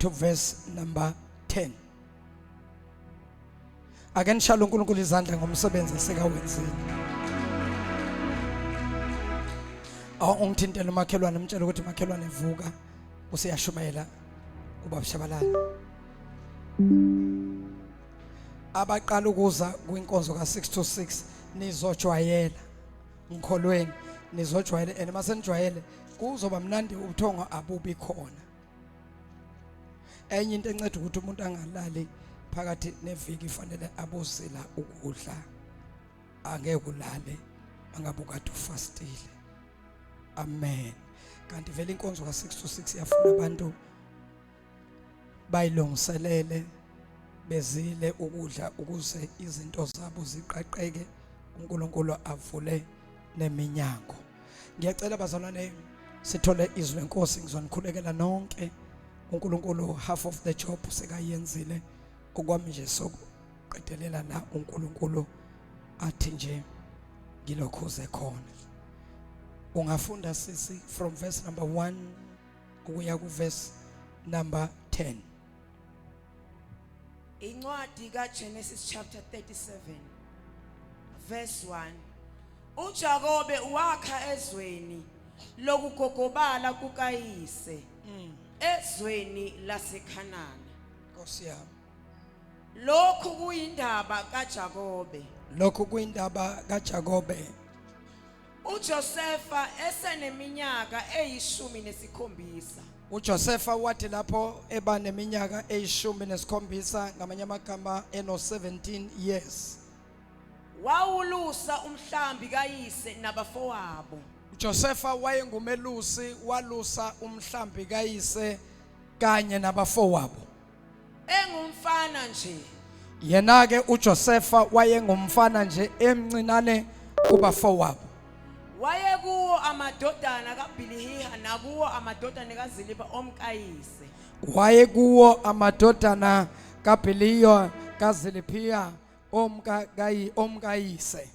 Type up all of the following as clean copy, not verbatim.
to verse number 10. Ake nishalo uNkulunkulu izandla ngomsebenzi esekawenzile. Ungithintele umakhelwane umtshela ukuthi makhelwane vuka usiyashumayela ubabishabalala. Abaqala ukuza kwinkonzo ka6 to 6 nizojwayela ngikholweni nizojwayela and masenijwayele kuzoba mnandi ubuthongo abubi khona. Enye into enceda ukuthi umuntu angalali phakathi neviki fanele abuzila ukudla angeke ulale mangabe ukade ufastile. Amen. Kanti vele inkonzo ka6 to 6 yafuna abantu bayilungiselele bezile ukudla ukuze izinto zabo ziqaqeke uNkulunkulu avule neminyango. Ngiyacela bazalwane sithole izwi lenkosi ngizonikhulekela nonke. uNkulunkulu half of the job sekayenzile okwami nje sokuqedelela la uNkulunkulu athi nje ngilokhuze khona. Ungafunda sisi from verse number 1 ukuya ku verse number 10. Incwadi kaGenesis chapter 37 verse 1. uJakobe wakha ezweni lokugogobala kukayise ezweni laseKhanani. Nkosi yami. Lokhu kuyindaba kaJakobe. Lokhu kuyindaba kaJakobe. uJosefa eseneminyaka eyi-17. uJosefa wathi lapho eba neminyaka eyi-17 ngamanye amagama eno 17 years. Wawulusa umhlambi kayise nabafowabo. uJosefa wayengumelusi walusa umhlambi kayise kanye nabafowabo. Engumfana nje. Yena ke uJosefa wayengumfana nje emncinane kubafowabo. Wayekuwo amadodana kaBhiliha nakuwo amadodana kaZilipha omkayise. Wayekuwo amadodana kaBhiliha kaZilipha omkayise.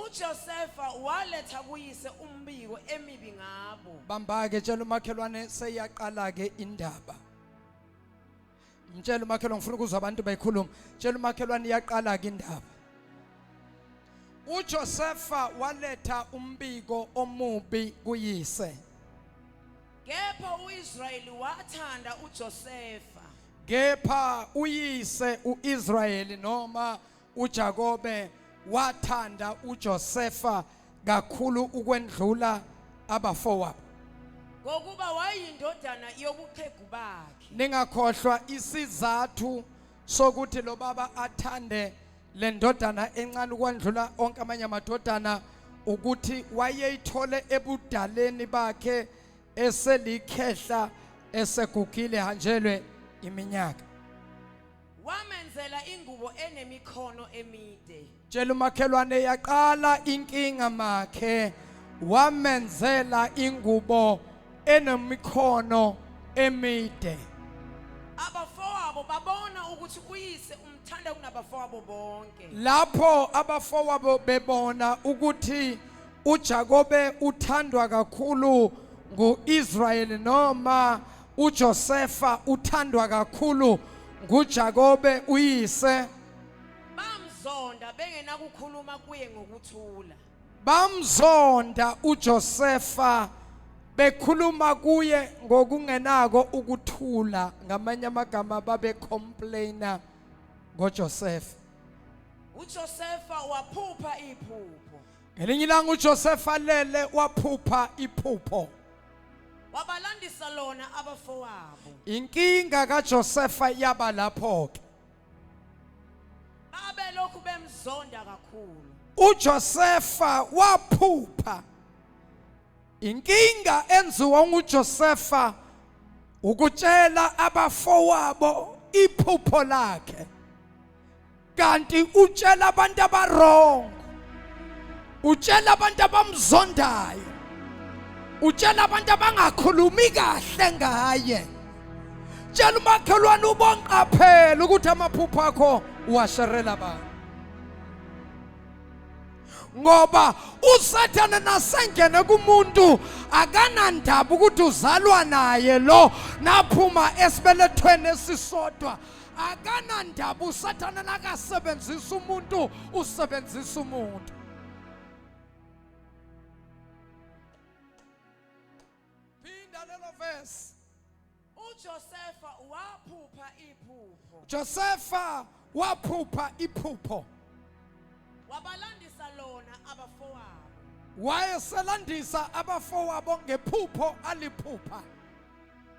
uJosefa waletha kuyise umbiko emibi ngabo. Bamba ke tshela umakhelwane seyaqala ke indaba. Mtshela umakhelwane ngifuna ukuzwa abantu bayikhuluma. Tshela umakhelwane iyaqala ke indaba. uJosefa waletha umbiko omubi kuyise. Kepha uIsrayeli wathanda uJosefa. Kepha uyise uIsrayeli noma uJakobe wathanda uJosefa kakhulu ukwendlula abafowabo. Ngokuba wayindodana yobuqhegu bakhe. Ningakhohlwa isizathu sokuthi lo baba athande le ndodana encane ukwandlula onke amanye amadodana ukuthi wayeyithole ebudaleni bakhe eselikhehla esegugile hanjelwe iminyaka. Wamenzela ingubo enemikhono emide. Tshela umakhelwane yaqala inkinga makhe wamenzela ingubo enemikhono emide. Abafowabo babona ukuthi uyise umthanda kunabafowabo bonke. Lapho abafowabo bebona ukuthi uJakobe uthandwa kakhulu nguIsrayeli noma uJosefa uthandwa kakhulu nguJakobe uyise, Bamzonda bengenakukhuluma kuye ngokuthula. bamzonda uJosefa bekhuluma kuye ngokungenako ukuthula. Ngamanye amagama babe complaina ngoJosefa. uJosefa waphupha iphupho. Ngelinye ilanga uJosefa lele waphupha iphupho. Wabalandisa lona abafowabo. Inkinga kaJosefa yaba lapho ke. Babe lokhu bemzonda kakhulu. uJosefa waphupha. Inkinga enziwa nguJosefa ukutshela abafowabo iphupho lakhe. Kanti utshela abantu abarong. Utshela abantu abamzondayo. Utshela abantu abangakhulumi kahle ngaye. Tshela umakhelwane ubonqaphela ukuthi amaphupho akho uwasherela abantu. ngoba uSathane nasengene kumuntu akanandaba ukuthi uzalwa naye lo naphuma esibelethweni esisodwa. Akanandaba uSathane nakasebenzisa umuntu usebenzisa umuntu. Phinda lelo verse. uJosefa waphupha iphupho Josefa waphupha iphupho. wabalandisa lona abafowabo. Wayeselandisa abafowabo ngephupho aliphupha.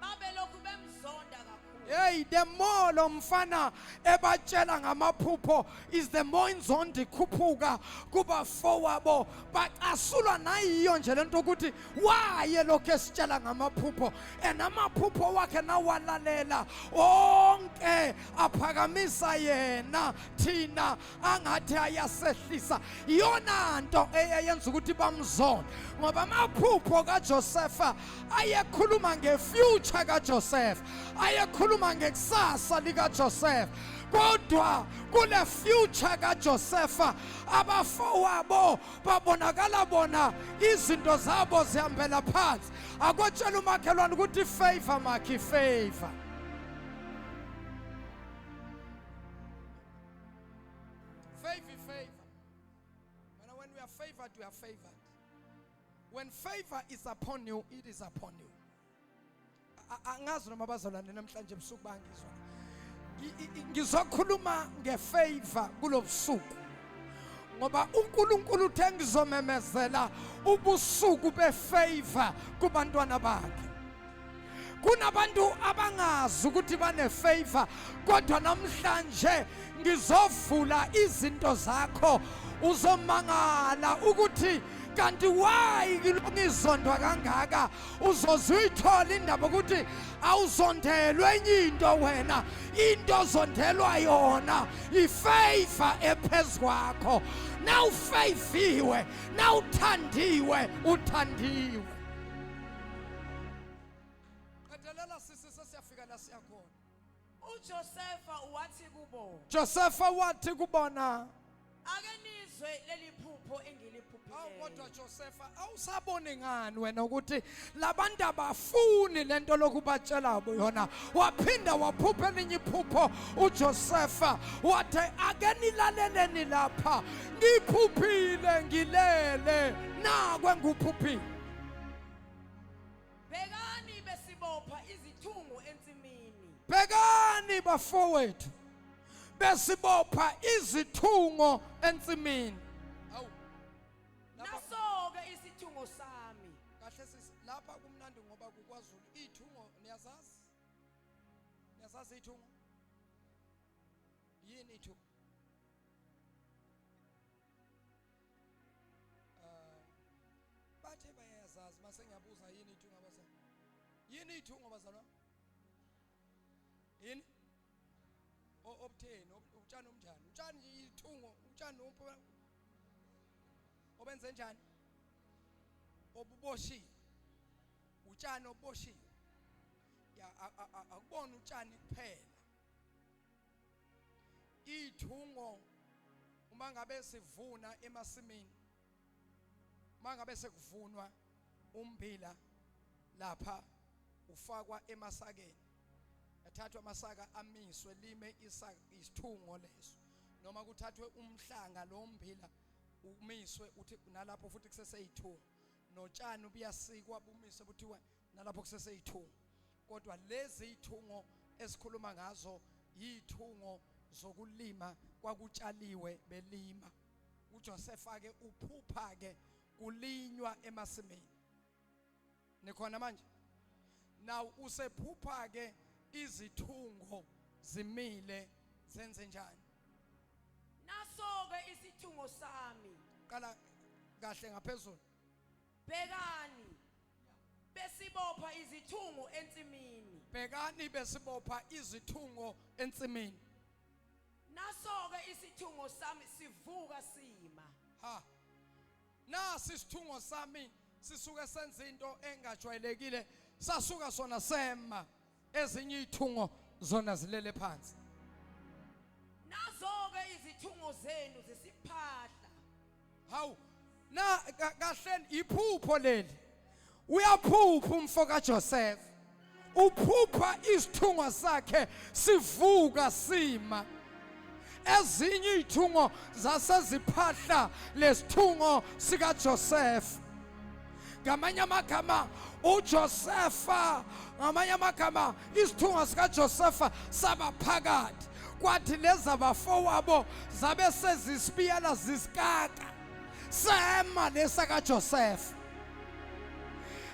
Babelokhu bemzonda kakhulu. Hey, the more lo mfana ebatshela ngamaphupho is the more inzondo ikhuphuka kubafowabo. Baqasulwa nayiyo nje lento ukuthi waye lokho esitshela ngamaphupho enamaphupho wakhe nawalalela onke aphakamisa yena thina angathi ayasehlisa. Iyona nto eyenza ukuthi bamzonde ngoba amaphupho kaJosefa ayekhuluma ngefuture kaJosefa, ayekhuluma ngekusasa likaJosefa. Kodwa kule future kaJosefa abafowabo babonakala bona izinto zabo zihambela phansi. Akutshela umakhelwane ukuthi favor makhe favor. Favor. When we are favored, we are favored. When favor is upon you, it is upon you. Angazi noma bazalwane namhlanje ebusuku bangizwa. Ngizokhuluma ngefavor kulobusuku. Ngoba uNkulunkulu uthe ngizomemezela ubusuku befavor kubantwana bakhe. Kunabantu abangazi ukuthi banefavor kodwa namhlanje ngizovula izinto zakho uzomangala ukuthi kanti why ngizondwa kangaka. Uzozuyithola indaba ukuthi awuzondelwe enye into wena, into ozondelwa yona ifavor ephezkwakho. Nawufaviwe, nawuthandiwe, uthandiwe. Qedelela sisi siyafika la siyakhona. uJosefa wathi kubo, Josefa wathi kubona, ake nizwe leli phupho awu engiliphuphileyo. kodwa Josefa awusaboni ngani wena ukuthi labantu abafuni lento lokubatshela yona. Waphinda waphupha elinye iphupho uJosefa wathi ake nilaleleni lapha, ngiphuphile ngilele nakwe nguphuphile. Bekani besibopha izithungo ensimini. Bhekani bafowethu besibopha izithungo ensimini. Awu Naso-ke isithungo sami. kahle sisi lapha kumnandi ngoba kuKwaZulu ithungo niyazazi? Niyazazi ithungo? Yini ithungo? Bathe bayazazi mase ngiyabuza yini ithungo abazalwa? Yini ithungo abazalwa? Yini? Obutheni, utshani omnjani? Utshani nje ithungo, utshani obenze njani? Obuboshiwe. Utshani oboshiwe. Ya akubona utshani kuphela. Ithungo uma ngabe sivuna emasimini, uma ngabe sekuvunwa ummbila lapha ufakwa emasakeni. Athathwa amasaka amiswe lime isithungo leso, noma kuthathwe umhlanga lo mmbila umiswe uthi nalapho futhi kuseseyithungo, notshani buyasikwa bumiswe buthiwa nalapho kuseseyithungo. Kodwa lezi ithungo esikhuluma ngazo yithungo zokulima kwakutshaliwe belima. uJosefa ke uphupha ke kulinywa emasimini. Nikhona manje? Now usephupha ke izithungo zimile zenze njani? Naso-ke isithungo sami. Qala kahle ngaphezulu. Bekani besibopha izithungo ensimini. Bhekani besibopha izithungo ensimini. Naso-ke isithungo sami sivuka sima. Ha. Nasi isithungo sami sisuke senza into engajwayelekile, sasuka sona sema, ezinye ithungo zona zilele phansi. Nazo-ke izithungo zenu zisiphahla. Hawu na kahle iphupho leli. Uyaphupha umfo kaJoseph. Uphupha isithungo sakhe sivuka sima. Ezinye izithungo zaseziphahla lesithungo sika Joseph. Ngamanye amagama uJosepha, ngamanye amagama isithungo sika Josepha sabaphakathi. Kwathi leza bafowabo zabe sezisibiyela zisikaka. Sema lesaka Joseph.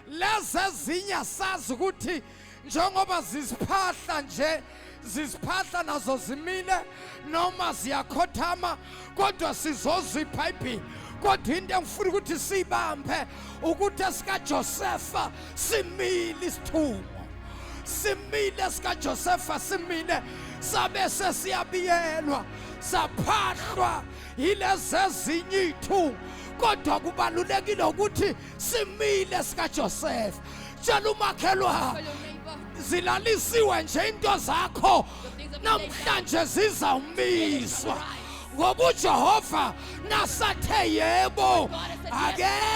Lezi ezinye sazi ukuthi njengoba zisiphahla nje zisiphahla nazo zimile noma ziyakhothama kodwa sizozipha iphini. Kodwa into engifuna ukuthi sibambe ukuthi esika Josepha simile isithungo. Simile esika Josepha simile sabe sesiyabiyelwa saphahlwa yilezi ezinye izithungo. Kodwa kubalulekile ukuthi simile sika Joseph. Tshela umakhelwane zilalisiwe nje into zakho namhlanje zizawumiswa ngoba uJehova nasathe yebo akekho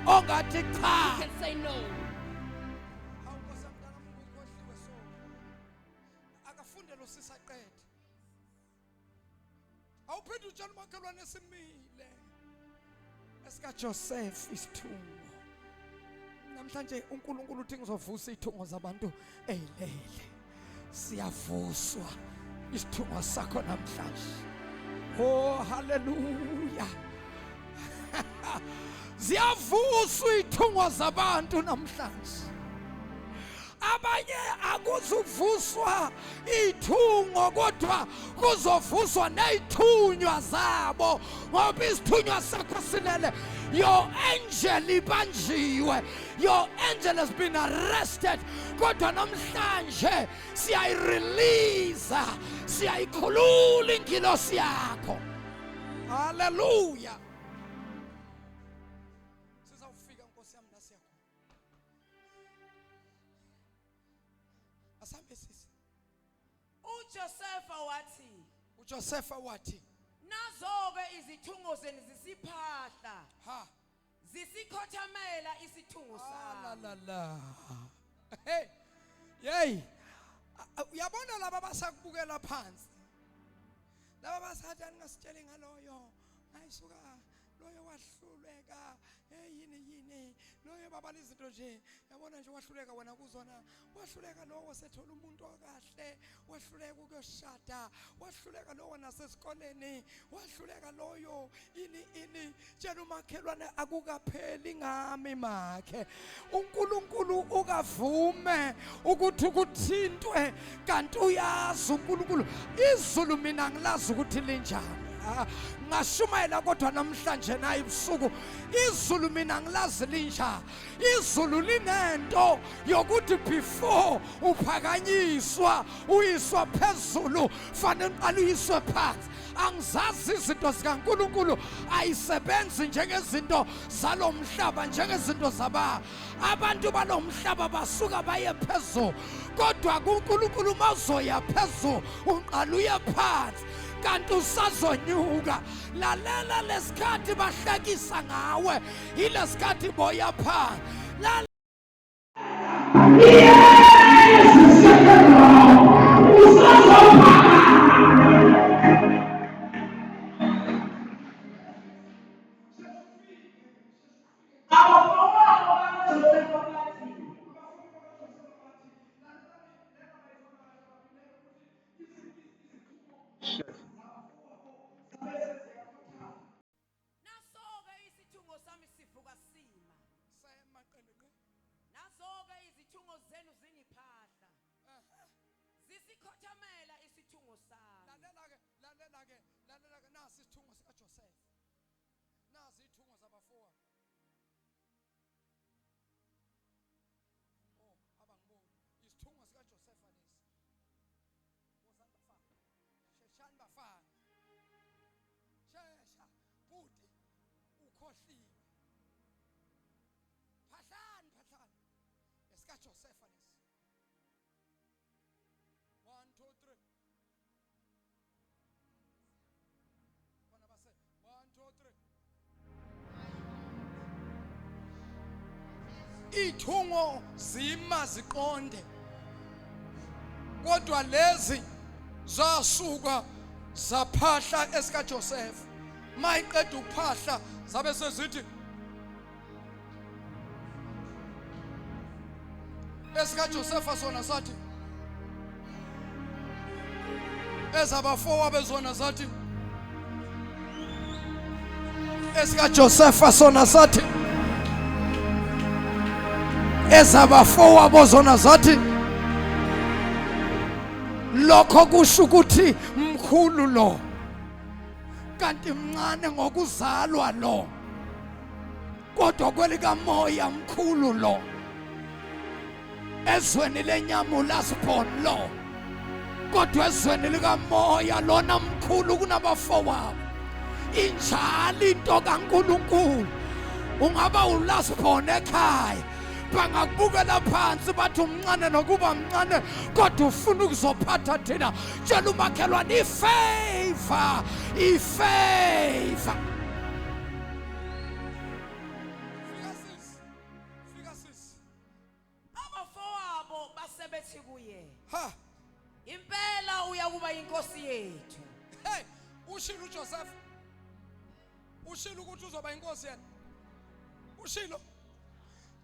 ongathi cha. Akafunde lo sisaqede. Awuphinde utshela umakhelwane simile esika Joseph isithungo. Namhlanje uNkulunkulu uthi ngizovusa izithungo zabantu ezilele. Siyavuswa isithungo sakho namhlanje. Oh haleluya. Ziyavuswa izithungo zabantu namhlanje. Abanye akuzuvuswa izithungo kodwa kuzovuswa nezithunywa zabo ngoba isithunywa sakho silele. Your angel ibanjiwe. Your angel has been arrested. Kodwa namhlanje siyayirelease, siyayikhulula ingilosi yakho. Hallelujah. Sizawufika Nkosi yami nasiyakhona. Asambe sisi. uJosepha wathi nazo-ke izithungo zenu zisiphahla ha zisikhothamela isithungo sami. la. Hey. Yey. Uyabona laba basakubukela phansi. Laba basathi angasitsheli ngaloyo. Ayisuka loyo wahluleka. Hey yini. Loyo babala izinto nje. Yabona nje wahluleka wena kuzona. Wahluleka lowo sethola umuntu okahle. Wahluleka ukuyoshada. Wahluleka lowo nasesikoleni. Wahluleka loyo ini. Tshela umakhelwane akukapheli ngami makhe. uNkulunkulu ukavume ukuthi kuthintwe kanti uyazi uNkulunkulu. Izulu mina ngilazi ukuthi linjani. Ngashumayela kodwa namhlanje nayi ebusuku izulu mina ngilazi linja. Izulu linento yokuthi before uphakanyiswa uyiswa phezulu fanele uqale uyiswe phansi. Angizazi izinto zikaNkulunkulu ayisebenzi njengezinto zalomhlaba njengezinto abantu balomhlaba basuka baye phezulu kodwa kuNkulunkulu mazoya phezulu uqale uye phansi. Kanti usazonyuka. Lalela lesikhathi bahlekisa ngawe ilesikhathi boya phansi. Lalela-ke nasi isithungo sikaJoseph. Nazi izithungo zabafowa. Oh, abangiboni. Isithungo sikaJosepha lesi. Wozani bafana. Sheshani bafana. Shesha. Buti. Ukhohliwe. Phahlani. EsikaJosepha lesi. 1 2 3. 1 ithungo zima ziqonde kodwa lezi zasuka zaphahla esika Joseph mayiqeda ukuphahla zabe sezithi esika Joseph sona sathi ezabafowabo bezona zathi esika Joseph sona sathi ezabafowabo zona zathi lokho kusho ukuthi mkhulu lo kanti mncane ngokuzalwa lo kodwa kwelika moya mkhulu lo ezweni lenyama ulasibon lo kodwa ezweni lika moya lona mkhulu kunabafowabo injalo into kaNkulunkulu ungaba ulasibon ekhaya bangakubukela phansi bathi umncane nokuba mncane kodwa ufuna ukuzophatha thina tshela umakhelwane ifavor fika sis abafowabo basebethi kuye ha impela uyakuba inkosi yethu. hey ushilo uJoseph ushilo ukuthi uzoba inkosi yena ushilo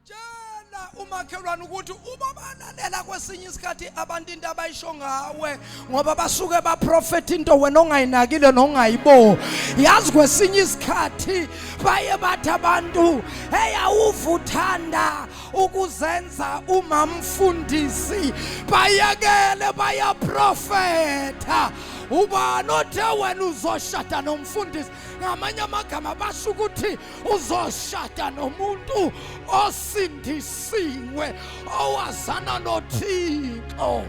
tshela umakhelwane ukuthi ubabalalela kwesinye isikhathi abantu into abayisho ngawe ngoba basuke baprofeti into wena ongayinakile nongayibo yazi kwesinye isikhathi baye bathi abantu hey awuvuthanda ukuzenza umamfundisi bayekele bayaprofeta ubani othe wena uzoshada nomfundisi ngamanye amagama basho ukuthi uzoshada nomuntu osindisiwe owazana noThixo.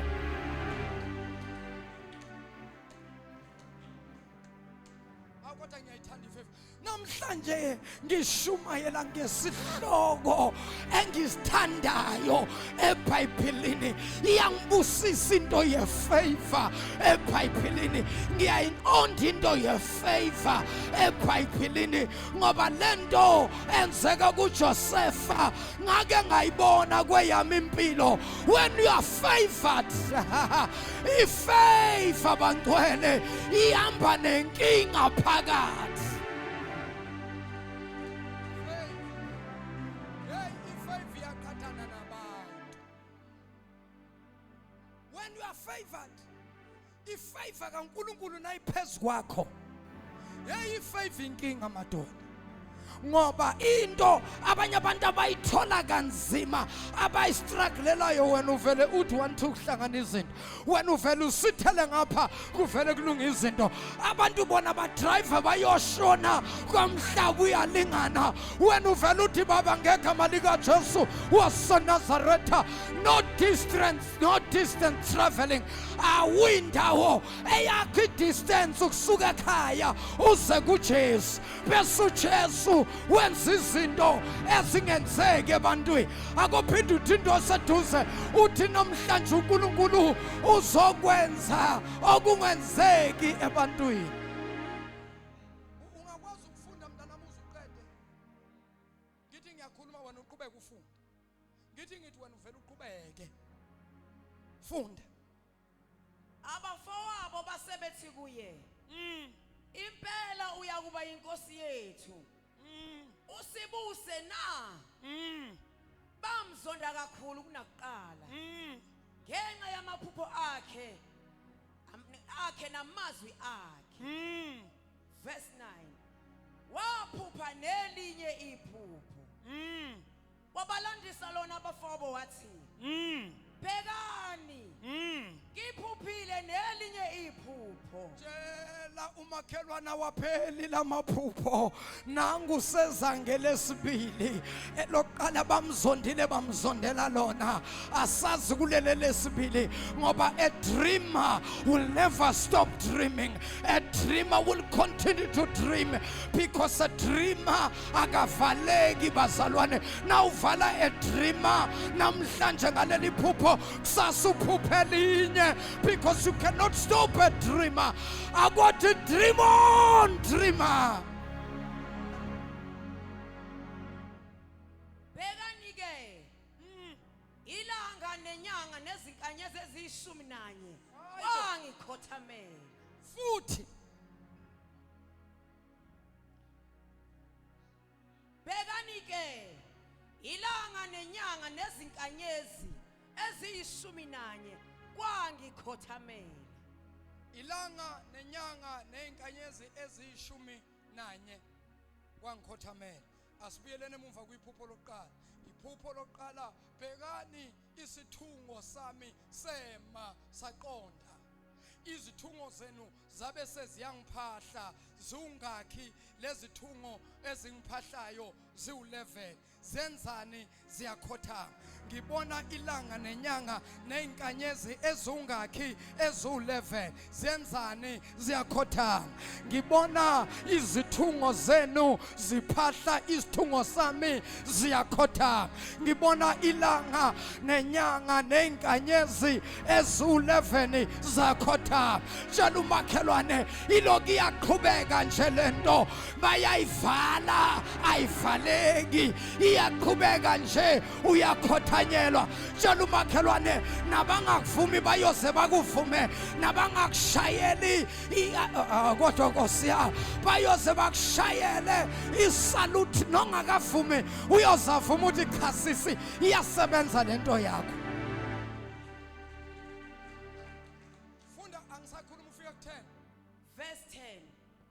Akodwa ngiyayithanda ife namhlanje ngishumayela ngesihloko engisithandayo eBhayibhelini iyangibusisa into yefavor eBhayibhelini ngiyayinonda into yefavor eBhayibhelini ngoba lento enzeka kuJosepha ngake ngayibona kweyami impilo when you are favored ifavor bantwele ihamba nenkinga phakathi. When you are favored, ifavor kaNkulunkulu nayiphezulu kwakho ifavor inkinga madoda ngoba into abanye abantu abayithola kanzima abayistrugglelayo wena uvele uthi wantu ukuhlangana izinto wena uvele usithele ngapha kuvele kulunga izinto abantu bona ba driver bayoshona kwamhlaba uyalingana wena uvele uthi baba ngegama lika Jesu waseNazaretha no distance traveling awindawo eyakho distance ukusuka ekhaya uze kuJesu bese uJesu wenza izinto ezingenzeki ebantwini akophinde uthi into seduze uthi namhlanje uNkulunkulu uzokwenza okungenzeki ebantwini. Ungakwazi ukufunda mntana uzuqede ngithi ngiyakhuluma wena uqhubeke ufunda ngithi wena uvela uqhubeke funda. Abafowabo basebethi kuye impela uyakuba inkosi yethu usibuse na bamzonda kakhulu kunakuqala ngenxa yamaphupho akhe namazwi akhe. Verse 9 waphupha nelinye iphupho wabalandisa lona abafowabo wathi bhekani ngiphuphile nelinye iphupho. Tshela umakhelwane wapheli lamaphupho nangu sezange lesibili eloqala bamzondela lona asazi kulele lesibili ngoba a dreamer will never stop dreaming. A dreamer will continue to dream because a dreamer akavaleki bazalwane na uvala a dreamer namhlanje ngaleli phupho kusasa uphuphe linye because you cannot stop a dreamer. I got to dream on, dreamer. Begani ke ilanga nenyanga nezinkanyezi eziyishumi wangikhothamela futhi bekani ke ilanga nenyanga nezinkanyezi eziyishumi wangikhothamela ilanga nenyanga nezinkanyezi eziyishumi wangikhothamela. Asibuyelene emuva kwiphupho lokuqala. Iphupho lokuqala, bhekani isithungo sami sema saqonda. Izithungo zenu zabe seziyangiphahla. Zungakhi lezithungo ezingiphahlayo ziwu11. Zenzani ziyakhothama. Ngibona ilanga nenyanga nezinkanyezi ezungakhi ezu11. Zenzani ziyakhothama. Ngibona izithungo zenu ziphahla isithungo sami ziyakhothama. Ngibona ilanga nenyanga nezinkanyezi ezu11 zakhothama. Njalo umakhelwane iloku iyaqhubeka nje lento bayayivala ayivaleki iyaqhubeka nje uyakhothanyelwa. Njalo umakhelwane nabangakuvumi bayoze bakuvume, nabangakushayeli kodwa Nkosi ya bayoze bakushayele isalute nongakavumi uyozavuma uthi khasisi iyasebenza lento yakho. Funda angisakhuluma ufika ku10 verse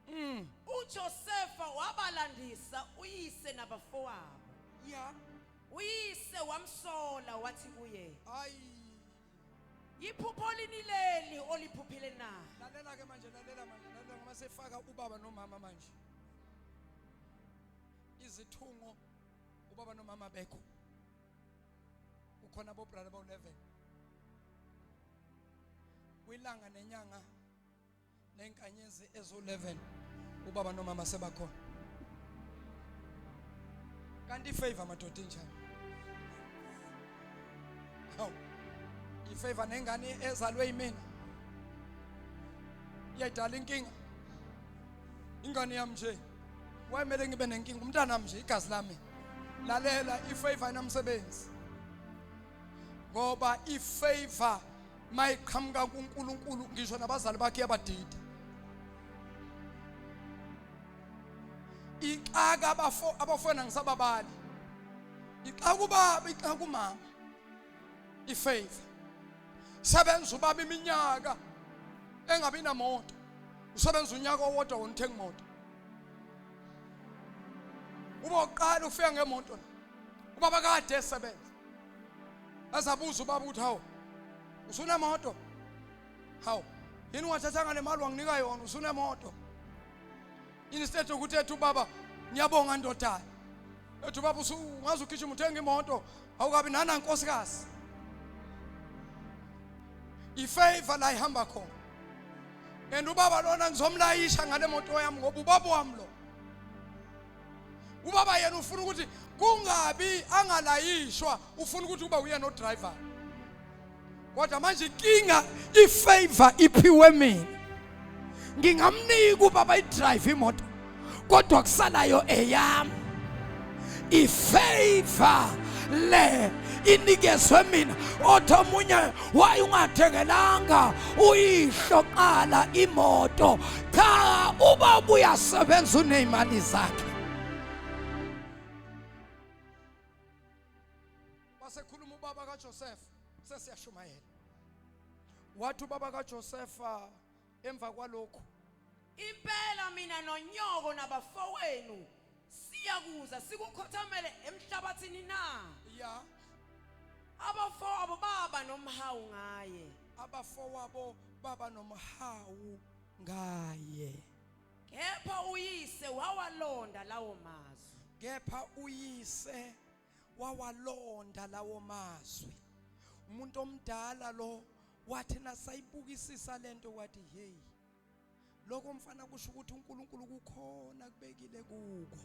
10 uJosefa wabalandisa uyise nabafowabo. ya Uyise wamsola wathi kuye, hayi iphupho lini leli oliphuphile na? lalela ke manje, lalela ngoba sefaka ubaba nomama manje. Izithungo ubaba nomama bekho. Ukhona abo brother ba11. Kwilanga nenyanga nezinkanyezi ezu11 ubaba nomama sebakhona. Kanti ifavor madoda enjani? Hawu. Ifavor nengane ezalwe yimina. Iyayidala inkinga. Ingane yami nje. Wayemele ngibe nenkinga umntana nami nje igazi lami. Lalela ifavor inamsebenzi. Ngoba ifavor mayiqhamuka kuNkulunkulu ngisho nabazali bakhe yabadida. Ixaka abafana ngisababali. Ixaka ubaba, ixaka umama. Ifavor. Sebenza ubaba iminyaka engabi namoto. Usebenza unyaka owodwa wona uthenga imoto. Uma uqala ufika ngemoto. Ubaba kade esebenza. Azabuza ubaba uthi hawo. Usunemoto? Hawo. Yini wathathanga le mali wanginika yona usunemoto? Instead ukuthi ethi ubaba ngiyabonga ndodana. Ethi ubaba ungaze ugijima uthenga imoto awukabi nana nkosikazi. Ifavor la ihamba khona. And ubaba lona ngizomlayisha ngale moto yami ngoba ubaba wami lo. Ubaba yena ufuna ukuthi kungabi angalayishwa, ufuna ukuthi uba uye no driver. Kodwa manje inkinga ifavor iphiwe mina. Ngingamnika ubaba idrive imoto kodwa kusalayo eyami. Ifavor le inikezwe mina. Othomunye waye ungathengelanga uyihlo qala imoto, cha ubaba uyasebenza unemali zakhe. Wasekhuluma ubaba kaJosefa sesiyashumayela. Wathi ubaba kaJosefa emva kwalokho, impela mina nonyoko nabafowenu siyakuza sikukhothamele emhlabathini na? ya Abafowabo baba nomhawu ngaye. abafowabo baba nomhawu ngaye. Kepha uyise wawalonda lawo mazwi. Kepha uyise wawalonda lawo mazwi. Umuntu omdala lo wathi nasayibukisisa lento wathi hey, lokho mfana kusho ukuthi uNkulunkulu kukhona kubekile kuko.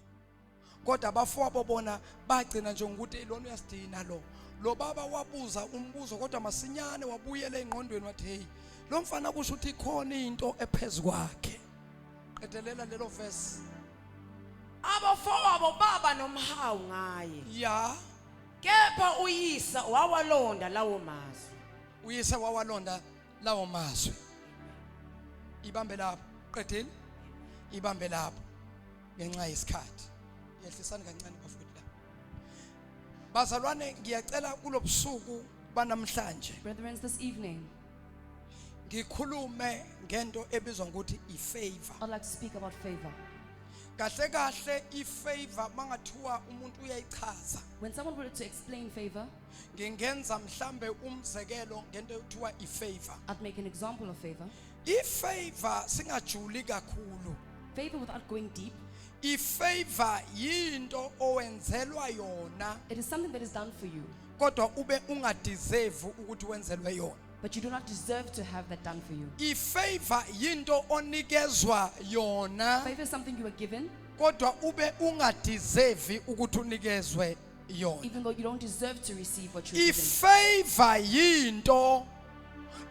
Kodwa abafowabo bona bagcina nje ukuthi lona uyasidina lo baba wabuza umbuzo kodwa masinyane wabuyela engqondweni wathi hey, lo mfana kusho ukuthi ikhona into ephezulu kwakhe. Qedelela lelo verse. Abafowabo baba nomhawu ngaye. ya kepha uyise wawalonda lawo mazwi. uyise wawalonda lawo mazwi. Ibambe lapho qedile ibambe lapho ngenxa yesikhathi. Yehlisani kancane bafowethu lapho. Bazalwane ngiyacela kulobusuku banamhlanje Brethren, this evening, ngikhulume ngento ebizwa ukuthi ifavor. I'd like to speak about favor. Kahle kahle ifavor mangathiwa umuntu uyayichaza. When someone were to explain favor, Ngingenza mhlambe umzekelo ngento ekuthiwa ifavor. I'd make an example of favor. Ifavor singajuli kakhulu. Favor without going deep, Ifavor yinto owenzelwa yona it is something that is done for you, kodwa ube ungadeserve ukuthi wenzelwe yona. but you do not deserve to have that done for you. Ifavor yinto onikezwa yona Favor is something you were given, kodwa ube ungadeserve ukuthi unikezwe yona. even though you don't deserve to receive what you're given. Ifavor yinto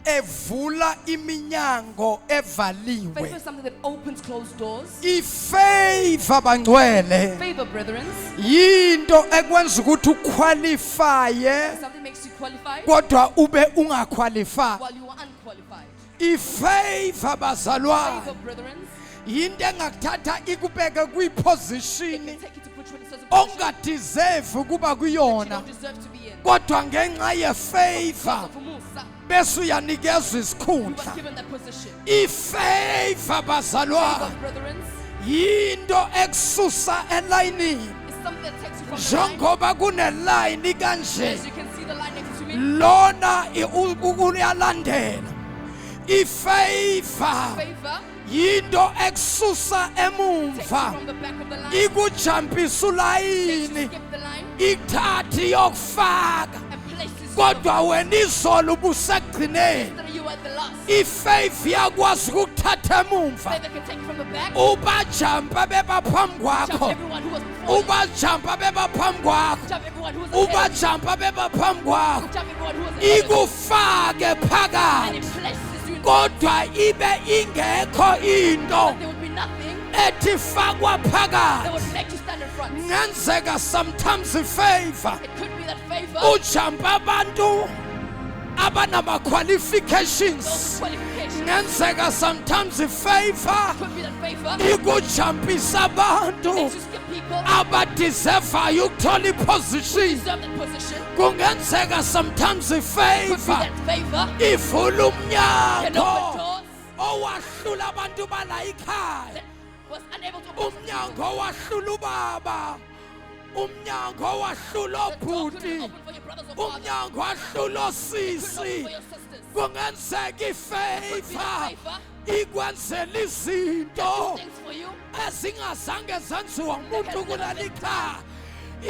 evula iminyango Favor evaliwe. is something that opens closed doors. Ifavor bangcwele Favor, brethren, yinto ekwenza ukuthi uqualifye is something that makes you qualified kodwa ube ungaqualify. while you are unqualified. Ifavor bazalwane Favor, brethren, yinto engakuthatha ikubeke it kwiposition can take you to put you in a certain position ongadeserve kuba that you kuyona don't deserve to be in. kodwa ngenxa Because yefavor of Musa, bese uyanikezwa you isikhundla. were given that position. Ifavor Favor, bazalwane brethren, yinto ekususa elayinini is something that takes you from the line. njengoba kunelayini kanje As you can see the line next to me, lona uyalandela. Ifavor favor yinto ekususa takes you emumva from the back of the line, ikujampisa makes you ulayini skip the line, ithathi yokufaka and places you kodwa wena izolo ubusekugcineni. that you are at the last. Ifavor iyakwazi ukuthatha emumva Favor can take you from the back, ubajampa bebaphambi jump kwakho everyone who was before you, ubajampa bebaphambi kwakho jump everyone who was ahead of you, ubajampa bebaphambi kwakho jump everyone who was ahead of you, ikufake and phakathi it places you in kodwa ibe ingekho into that there would be nothing ethi fakwa that phakathi. would make you stand in front. Ngenzeka sometimes ifavor It could be that favor, ujampa abantu abanama those qualifications. qualifications, Ngenzeka sometimes ifavor could be that favor ikujampisa abantu makes you skip people abadeservayo ukuthola iposition. deserve that position. Kungenzeka sometimes Could be ifavor that favor ivula can open umnyango doors owahlula abantu bala ikhaya. that was unable to open. Umnyango wahlula ubaba, umnyango wahlula The door couldn't obhuti, open for your brothers or fathers. umnyango wahlula Couldn't open osisi. for your sisters. Kungenzeka Could be ifavor that favor ikwenzela do izinto things for you. ezingazange zenziwa umuntu kuleli khaya.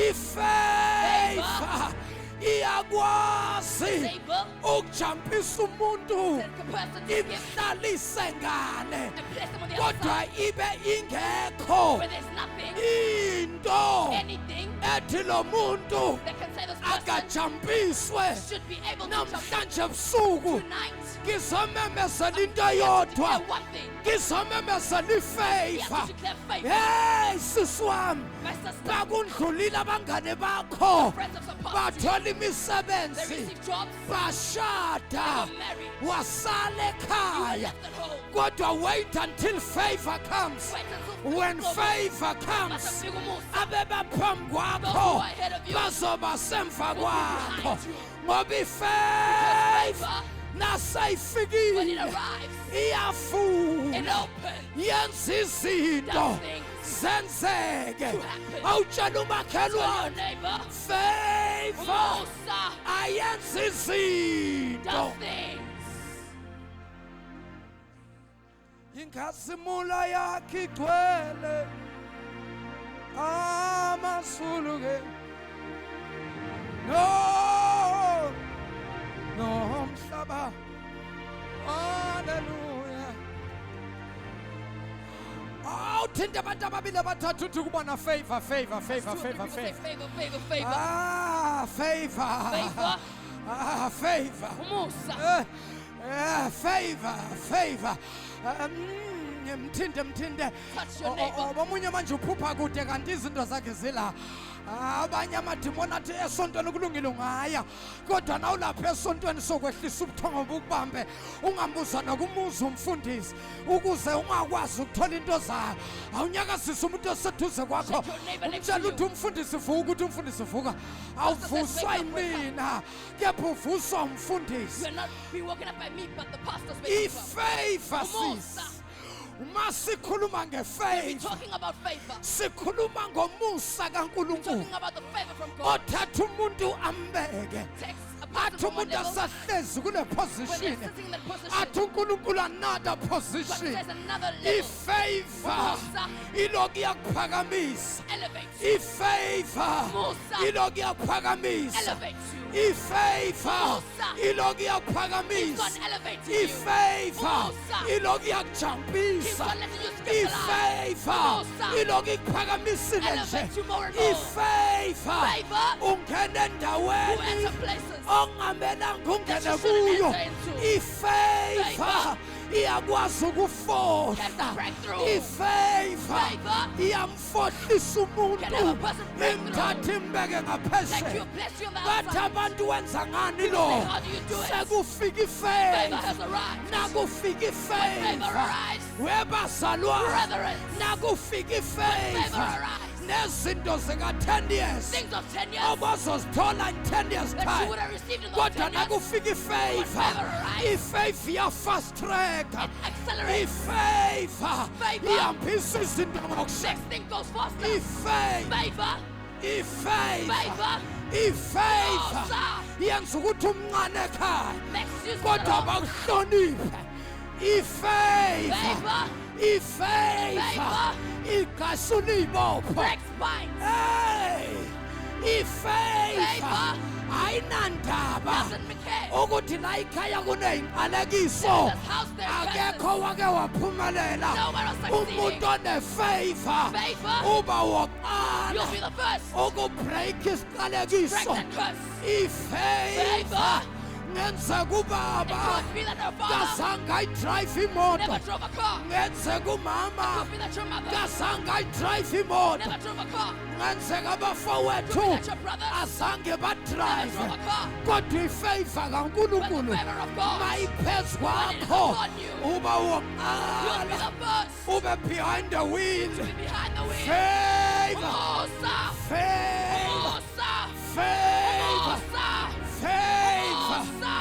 Ifavor iyakwazi Favor ukujampisa umuntu that can person to skip imhlalise ngale and place them on the kodwa outside ibe ingekho where there's nothing, into anything ethi lo muntu that can say this person akajampiswe. should be able to jump Namhlanje ebusuku tonight. ngizomemezela into Declare yodwa, one thing. ngizomemezela Yes, ifavor. we declare favor. Hey sisi wami, My sister, bakundlulile abangane bakho friends of some past, bathola they imisebenzi receive jobs, bashada they got married, wasala you were ekhaya. left at home. Kodwa wait until favor comes. Wait until When favor favor comes, Masafika umusa. abebaphambi Those who kwakho are ahead of you bazoba semva will be kwakho behind you. ngoba Because ifavor favor, when it naseyifikile arrives, iyafuna it opens, yenza izinto does things zenzeke. to happen. Awutshela Tell your umakhelwane neighbor, favor Musa ayenza does izinto. things. Inkasimula yakhe igcwele amazulu ke no nomhlaba. Haleluya. Awuthinte abantu ababili abathathu uthi kubona favor favor favor Two or three favor people say favor. favor, favor, favor. Ah favor. Favor. Ah favor. Musa. Favor, favor. omnye mthinde Touch your neighbor. omunye manje uphupha kude kanti izinto zakhe zila abanye amadimoni athi esontweni kulungile ungaya kodwa nawulapha esontweni sokwehlisa ubuthongo bukubambe ungambuza nokumuza umfundisi ukuze ungakwazi ukuthola into zayo awunyakazisa umuntu oseduze kwakho Shake your neighbor next to umtshela you. ukuthi umfundisi vuka ukuthi umfundisi vuka awuvuswa wake up, wake up. yimina kepha uvuswa umfundisi You're not being woken up by me, but the pastor's waking up. ifavor Umusa. sis uma sikhuluma We're ngefavor talking about favor. sikhuluma ngomusa kaNkulunkulu Talking about the favor from God. othatha umuntu ambeke Takes a person athi from one umuntu level asahlezi kule when they're position sitting in that position. athi uNkulunkulu another But position there's another level. ifavor Umusa. ilokhu yakuphakamisa Elevates. ifavor Umusa. ilokhu yakuphakamisa Elevates you. ifavor Umusa. ilokhu He's yakuphakamisa gonna elevate you. ifavor Umusa. ilokhu He's yakujampisa gonna let you skip the line. ifavor Umusa. ilokhu ikuphakamisile nje Elevate you more and more. ifavor Favor. ungena Who endaweni enter places. ongamelanga ungene That you shouldn't kuyo enter into. ifavor Favor. iyakwazi Get ukufohla the breakthrough. ifavor Favor. iyamfohlisa umuntu Can have a person breakthrough. imthatha imbeke Like you, ngaphesheya bless you on the bathi outside. abantu wenza ngani People lo say, how do you do it? sekufika Favor has ifavor arrived. nakufika Favor ifavor arrives. webazalwane Brethren. nakufika Favor ifavor arrives. nezinto zika-10 years Things of 10 years obazozithola in 10 years that you time would have received in those kodwa 10 years. nakufika ifavor favor arrives. ifavor iyafast track It accelerates. ifavor Favor. ihambisa izinto ngokushesha Next thing goes faster. ifavor Favor. ifavor Favor. ifavor Umusa. yenza ukuthi umncane ekhaya Makes you kodwa settle. bakuhloniphe ifavor Favor. ifavor Favor. igasula iy'bopho Breaks spines. hey ifavor Favor. ayinandaba Doesn't care. ukuthi la ikhaya kuney'nqalekiso This house there akekho wake waphumelela No one was succeeding. umuntu onefavor Favor. uba woqala You'll be the first. ukubreak Break isiqalekiso that curse. ifavor Favor. ngenzeka It ubaba could be that your father kazange ayidrayive imoto never drove a car. ngenzeka umama Could be that your mother kazange ayidrayive imoto never drove a car. ngenzeka abafowethu Could be that your brothers azange never badrayive drove a car. kodwa ifavor But kaNkulunkulu the favor of God, mayiphezu when it is kwakho upon you, uba you'll be woqala the first ube behind the wheel to be behind the wheel. favor Umusa. favor Umusa. favor Umusa. favor Umusa.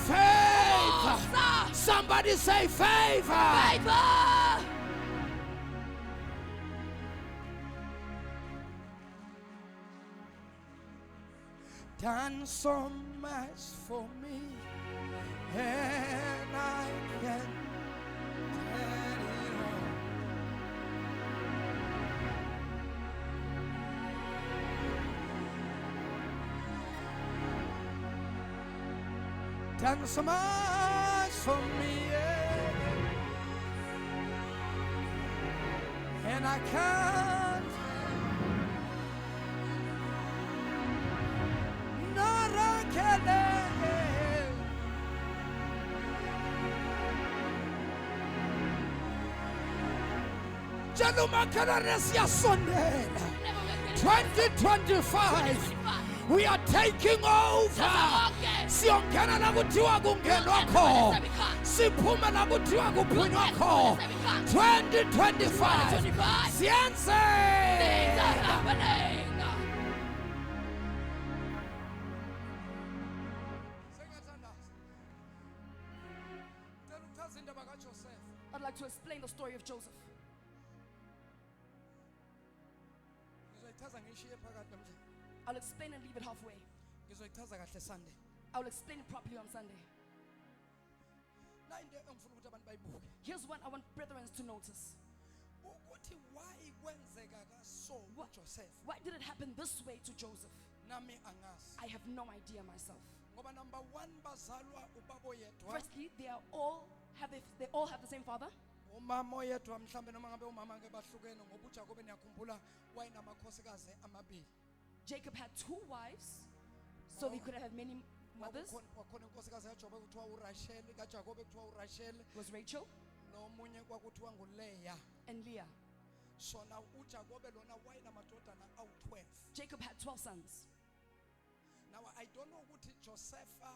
favor Umusa. somebody say favor Favor. done so much for me and I can tell it all. Done so much for me and I can't Narakele. Tshela umakhelwane siyasondela Never make it. 2025 we are taking over siyongena la kuthiwa kungenwa kho siphume la kuthiwa kuphunywa kho 2025 Things are siyenzeka happening. I'd like to explain the story of Joseph. ngizoyichaza ngishiye phakathi namhlanje I'll explain and leave it halfway. ngizoyichaza kahle Sunday I'll explain it properly on Sunday. la into engifuna ukuthi abantu bayibuke Here's what I want brethren to notice. ukuthi why kwenzeka kaso kuJoseph Why did it happen this way to Joseph? nami angazi I have no idea myself. ngoba number 1 bazalwa ubaba oyedwa Firstly, they all have the same father. umama oyedwa mhlambe noma ngabe umama ke bahlukene ngoba uJakobe niyakhumbula wayinamakhosikazi amabili Jacob had 2 wives, so they could have many mothers. wakhona inkosikazi kaJakobe kuthiwa uRachel kaJakobe kuthiwa uRachel It was Rachel, nomunye kwakuthiwa nguLeya and Leah. sona uJakobe lona wayenamadodana awu-12. Jacob had 12 sons. Now I don't know ukuthi Josepha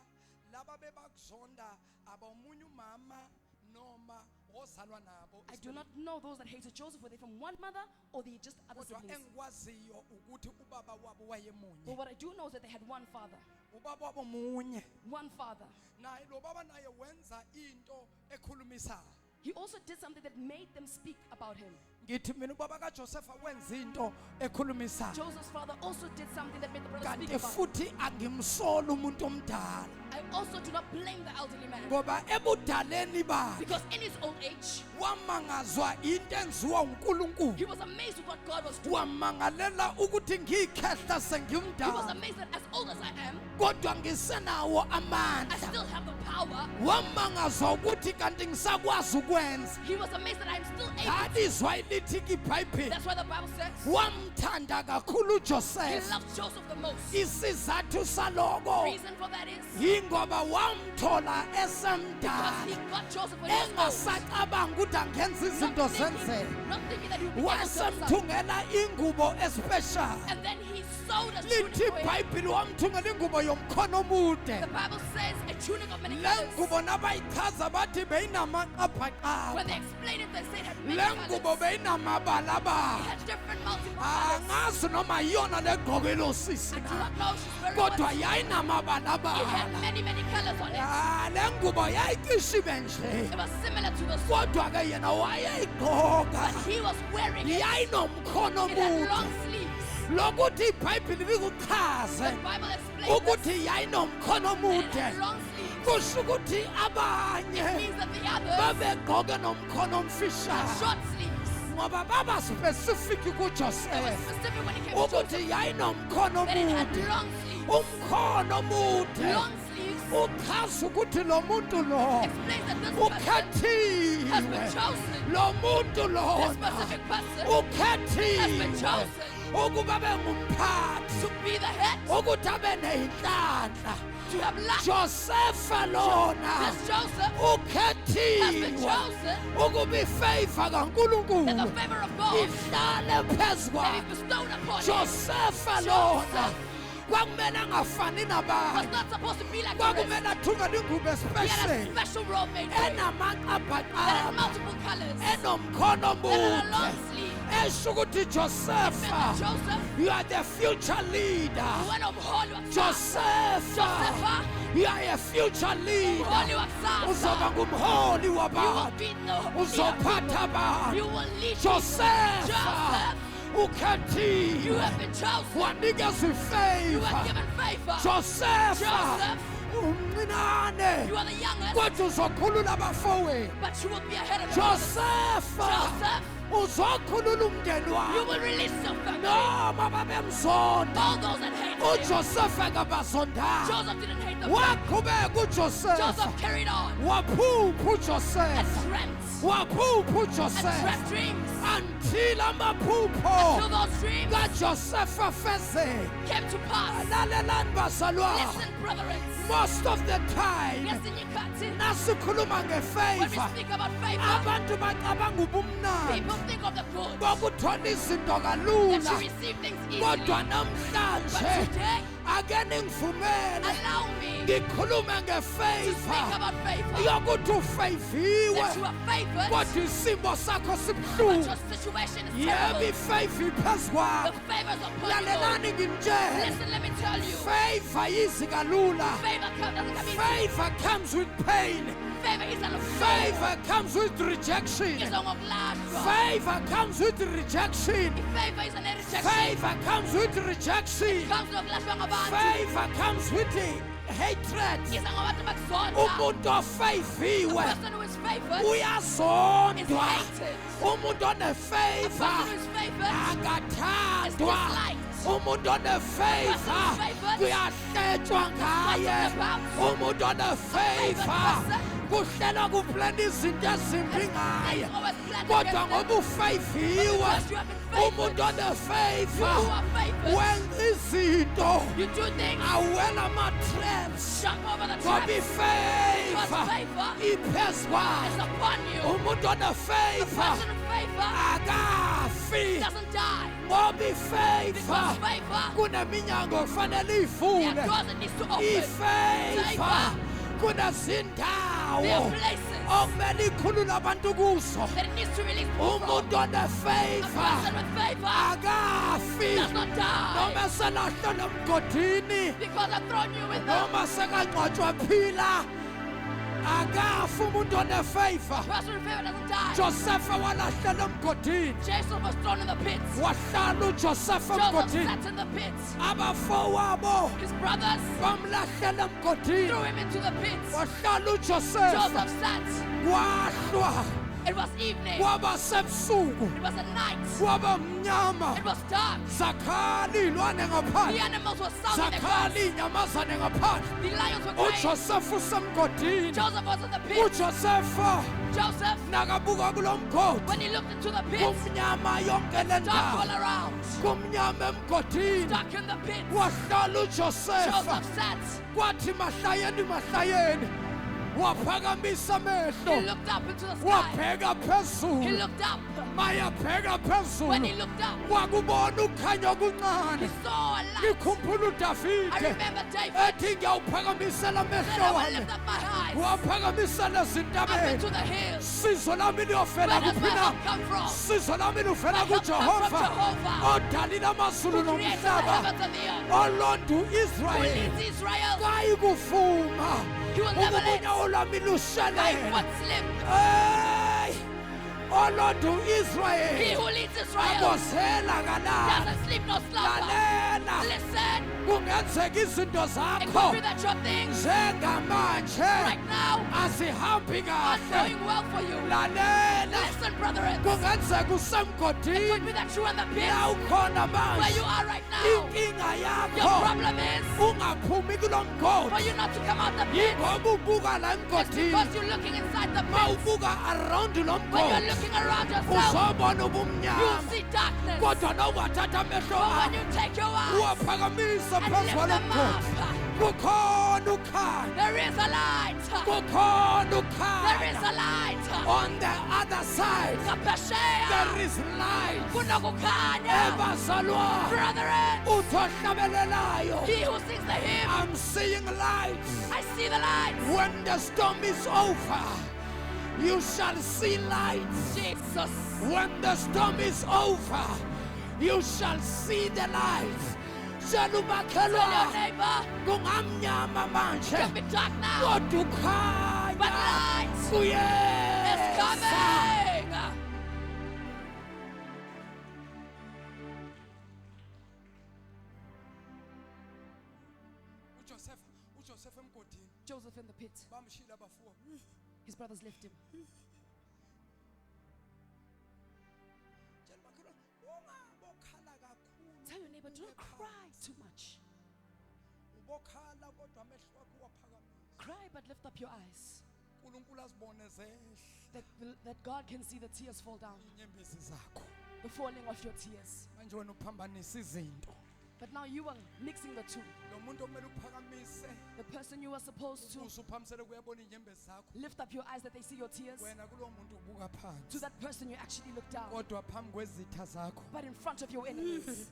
laba bebakuzonda abomunye umama noma ozalwa nabo. I do not know those that hated Joseph, were they from one mother or they just other Kodwa siblings. engikwaziyo ukuthi ubaba wabo wayemunye. But what I do know is that they had one father. Ubaba wabo munye. One father. Naye lo baba naye wenza into ekhulumisayo. He also did something that made them speak about him. Ngithi mina ubaba kaJosepha wenza into ekhulumisayo. Joseph's father also did something that made the brothers speak Kanti about him. futhi angimsoli umuntu omdala. I also do not blame the elderly man, Ngoba ebudaleni bakhe because in his old age, wamangazwa into enziwa uNkulunkulu. he was amazed with what God was doing. Wamangalela ukuthi ngiyikhehla He was sengimdala amazed that as old as I am, kodwa ngisenawo I amandla. still have the power. Wamangazwa ukuthi kanti ngisakwazi ukwenza. He was amazed that I am still able. That is why lithi iBhayibheli That's why the Bible says wamthanda kakhulu he uJoseph. loved Joseph the most. Isizathu saloko Reason for that is yingoba wamthola because esemdala he got Joseph when he was old. engasacabanga ukuthi angenza izinto zenzeke. Not thinking that he would be able to himself. Wasemthungela ingubo especial. And then he sewed a tunic Lithi for him. iBhayibheli wamthungela ingubo yomkhono omude. The Bible says a tunic of many Le colors. ngubo nabayichaza bathi When beyinamaqabhaqabha. they explain it, they say it had many Le ngubo colors. It beyinamabalabala. had different multiple colors. Angazi noma yiyona legqokelo sisi I do na. not know, she's very Kodwa much. It yayinamabalabala. had many, many colors on it. Le ngubo yayikishibe nje. It was similar to the suit, Kodwa ke yena wayeyigqoka. but he was wearing it. Yayinomkhono It had omude. long sleeves. Lokuthi iBhayibheli The likuchaze Bible explains this. ukuthi yayinomkhono And it had omude. long sleeves. Kusho ukuthi It abanye means that the others babegqoke nomkhono had omfishane short sleeves. ngoba baba specific It was kuJoseph specific when it came to Joseph. ukuthi yayinomkhono That it had omude. long sleeves. Umkhono omude Long sleeves uchaza ukuthi lo muntu lo explains that this person has ukhethiwe. been chosen. Lo muntu This lona specific person has been ukhethiwe chosen ukuba bengumphathi, to be the head, ukuthi abe neyinhlanhla. to have life. Josepha lona This Joseph has been ukhethiwe chosen ukuba ifavor that the kaNkulunkulu favor of God ihlale phezu may kwakhe. be bestowed upon him. Josepha lona kwakumele angafani Was nabantu, not supposed to be like the rest. kwakumele athungele ingubo He had a especially special robe made for him that had enamaqabhaqabha multiple colors, enomkhono that had a long omude sleeve. esho ukuthi Meant that Josepha, Joseph, you are the future leader. when of holy was Josepha, you are a future leader. holy was Uzoba ngumholi you will wabantu, be the uzophatha you abantu. will lead people. Josepha Joseph, you ukhethiwe, have been chosen. wanikezwa You are ifavor. given favor. Josepha Joseph, umncane you are the youngest, kodwa uzokhulula abafowethu. but you will be ahead of your brothers. Josepha Joseph, uzokhulula umndeni you wakho will release your family. noma babemzonda. All those that hate him. uJosepha kabazondanga, Joseph didn't hate them. waqhubeka uJosepha, Joseph carried on waphupha and uJosepha, dreamt waphupha and uJosepha dreamt dreams until amaphupho till those dreams kaJosepha afezeke. came to pass. Lalelani bazalwane, Listen, brethren, most of the time listen, you can't nasikhuluma when we ngefavor speak about favor, abantu bacabanga ubumnandi people think of the good, bokuthola izinto that kalula, you receive things easily. kodwa But namhlanje today, ake ningivumele allow me ngikhulume to speak ngefavor about favor. yokuthi ufaviwe That you are favored, kodwa isimo sakho but sibuhlungu. your situation is Yebo terrible. ifavor iphezu The kwakho. favors upon you. Lalelani ngimtshele, Listen, let me tell you. favor yizi kalula. Favor doesn't come easy. Favor comes with pain. Favor is a Favor comes with rejection. Favor comes with rejection. Favor is an rejection. Favor comes with rejection. Comes to abantu. Favor comes with hatred. Iza ngabantu bakuzonda. Umuntu The ofaviwe person who is favored is uyazondwa. hated. Umuntu The onefavor person who is favored akathandwa. is disliked. Umuntu onefavor kuyahletshwa ngaye. Umuntu onefavor kuhlelwa kuplana izinto ezimbi ngaye. Kodwa ngoba ufaviwe, umuntu onefavor You are favored. wenza izinto You do things. awela ama-traps Jump over the ngoba traps. ifavor favor iphezu is kwakhe. upon you. Umuntu The onefavor person of favor akafi doesn't die. ngoba Because ifavor favor, kuneminyango kufanele there are ivule. doors that needs to open. Ifavor Favor, kunezindawo there are places okumele ikhulule abantu kuzo. that it needs to release people from. Umuntu A onefavor person with favor akafi does not die. noma selahlwe emgodini Because I've thrown you in the noma sekangcwatshwa phila akafi umuntu onefavor. person with favor doesn't die. Josefa walahlelwa emgodini Jason was thrown in the pit. wahlala uJosefa Joseph emgodini. sat in the pit. Abafowabo His brothers bamlahlela emgodini threw him into the pit. wahlala uJosefa. Joseph sat. Kwahlwa It was evening. kwaba sebusuku It was a night. kwaba mnyama. It was dark. Zakhala iy'lwane The ngaphandle, animals were sounding their zakhala cries. iy'nyamazane ngaphandle. The lions were crying. uJosefa usemgodini. Joseph was in the pit. uJosefa Joseph, nakabuka kulo mgodi when he looked into the pit, kumnyama yonke le dark all ndawo, around. kumnyama emgodini. Stuck in the pit. Wahlala uJosefa. Joseph sat. Kwathi mahlayeni waphakamisa He amehlo looked up into the sky. wabheka He phezulu. looked up. Mayabheka When he phezulu looked up, wakubona ukhanya he okuncane. saw a light. Ngikhumbula I uDavide remember David ethi ngiyawuphakamisela said, amehlo I will wami, lift up my eyes waphakamisela up into ezintabeni. the hills. Sizo lami liyovela Where does my kuphi na? help come from? Sizo lami luvela My help comes from kuJehova Jehovah, odalile amazulu who created the nomhlaba, heavens and the earth, olonda who u-Israyeli. leads Israel. Kayi kuvuma He will never let ukubunyawo lwami my lushelele. foot slip. Hey, olonda He u-Israyeli who leads Israel abosela kalala. doesn't sleep nor slumber. Lalela, Listen, kungenzeka izinto it zakho could be that your things njengamanje right now azihambi are kahle. going well for you. Lalela, Listen, brethren, kungenzeka it could usemgodini be that you're in the pit la ukhona where you manje. are right now. Inkinga Your yakho problem is ungaphumi kulo for mgodi. you not to come out the pit. Ngoba ubuka la It's emgodini, because you're looking inside the ma pit. ubuka around lo When you're mgodi looking around yourself, uzobona you'll ubumnyama. see darkness. Kodwa nawungathatha amehlo But when akho you take your eyes uwaphakamisa and phezu lift kwalo them mgodi, up, kukhona ukhanya, there is a light. kukhona There is ukhanya. a light. On the other side Kapesheya. there is light. Kunokukhanya. Ebazalwa Brethren, uthi ohlabelelayo, he who sings the hymn, I'm seeing light. I see the light. When the storm is over, you shall see light. Jesus. When the storm is over, you shall see the light. Tell Tell your umakhelwane neighbor, kungamnyama it manje, can be dark now, kodwa but ukhanya light is kuyeza. coming. uJosefa emgodini Joseph in the pit. bamshila abafowabo. His brothers left him. Tell umakhelwane ungabokhala kakhulu. Tell your neighbor, do not cry too much. Ubokhala kodwa amehlo akho uwaphakamisa. Cry, but lift up your eyes. uNkulunkulu azibone zehle That God can see the tears fall down. inyembezi zakho. The falling of your tears. Manje wena uphambanisa izinto. But now you are mixing the two. Lo muntu okumele uphakamise The person you are supposed to usuphamisele kuyabona inyembezi zakho. lift up your eyes that they see your tears. Wena kulo muntu ubuka To phansi. that person you actually look down. Kodwa phambi kwezitha zakho. But in front of your enemies.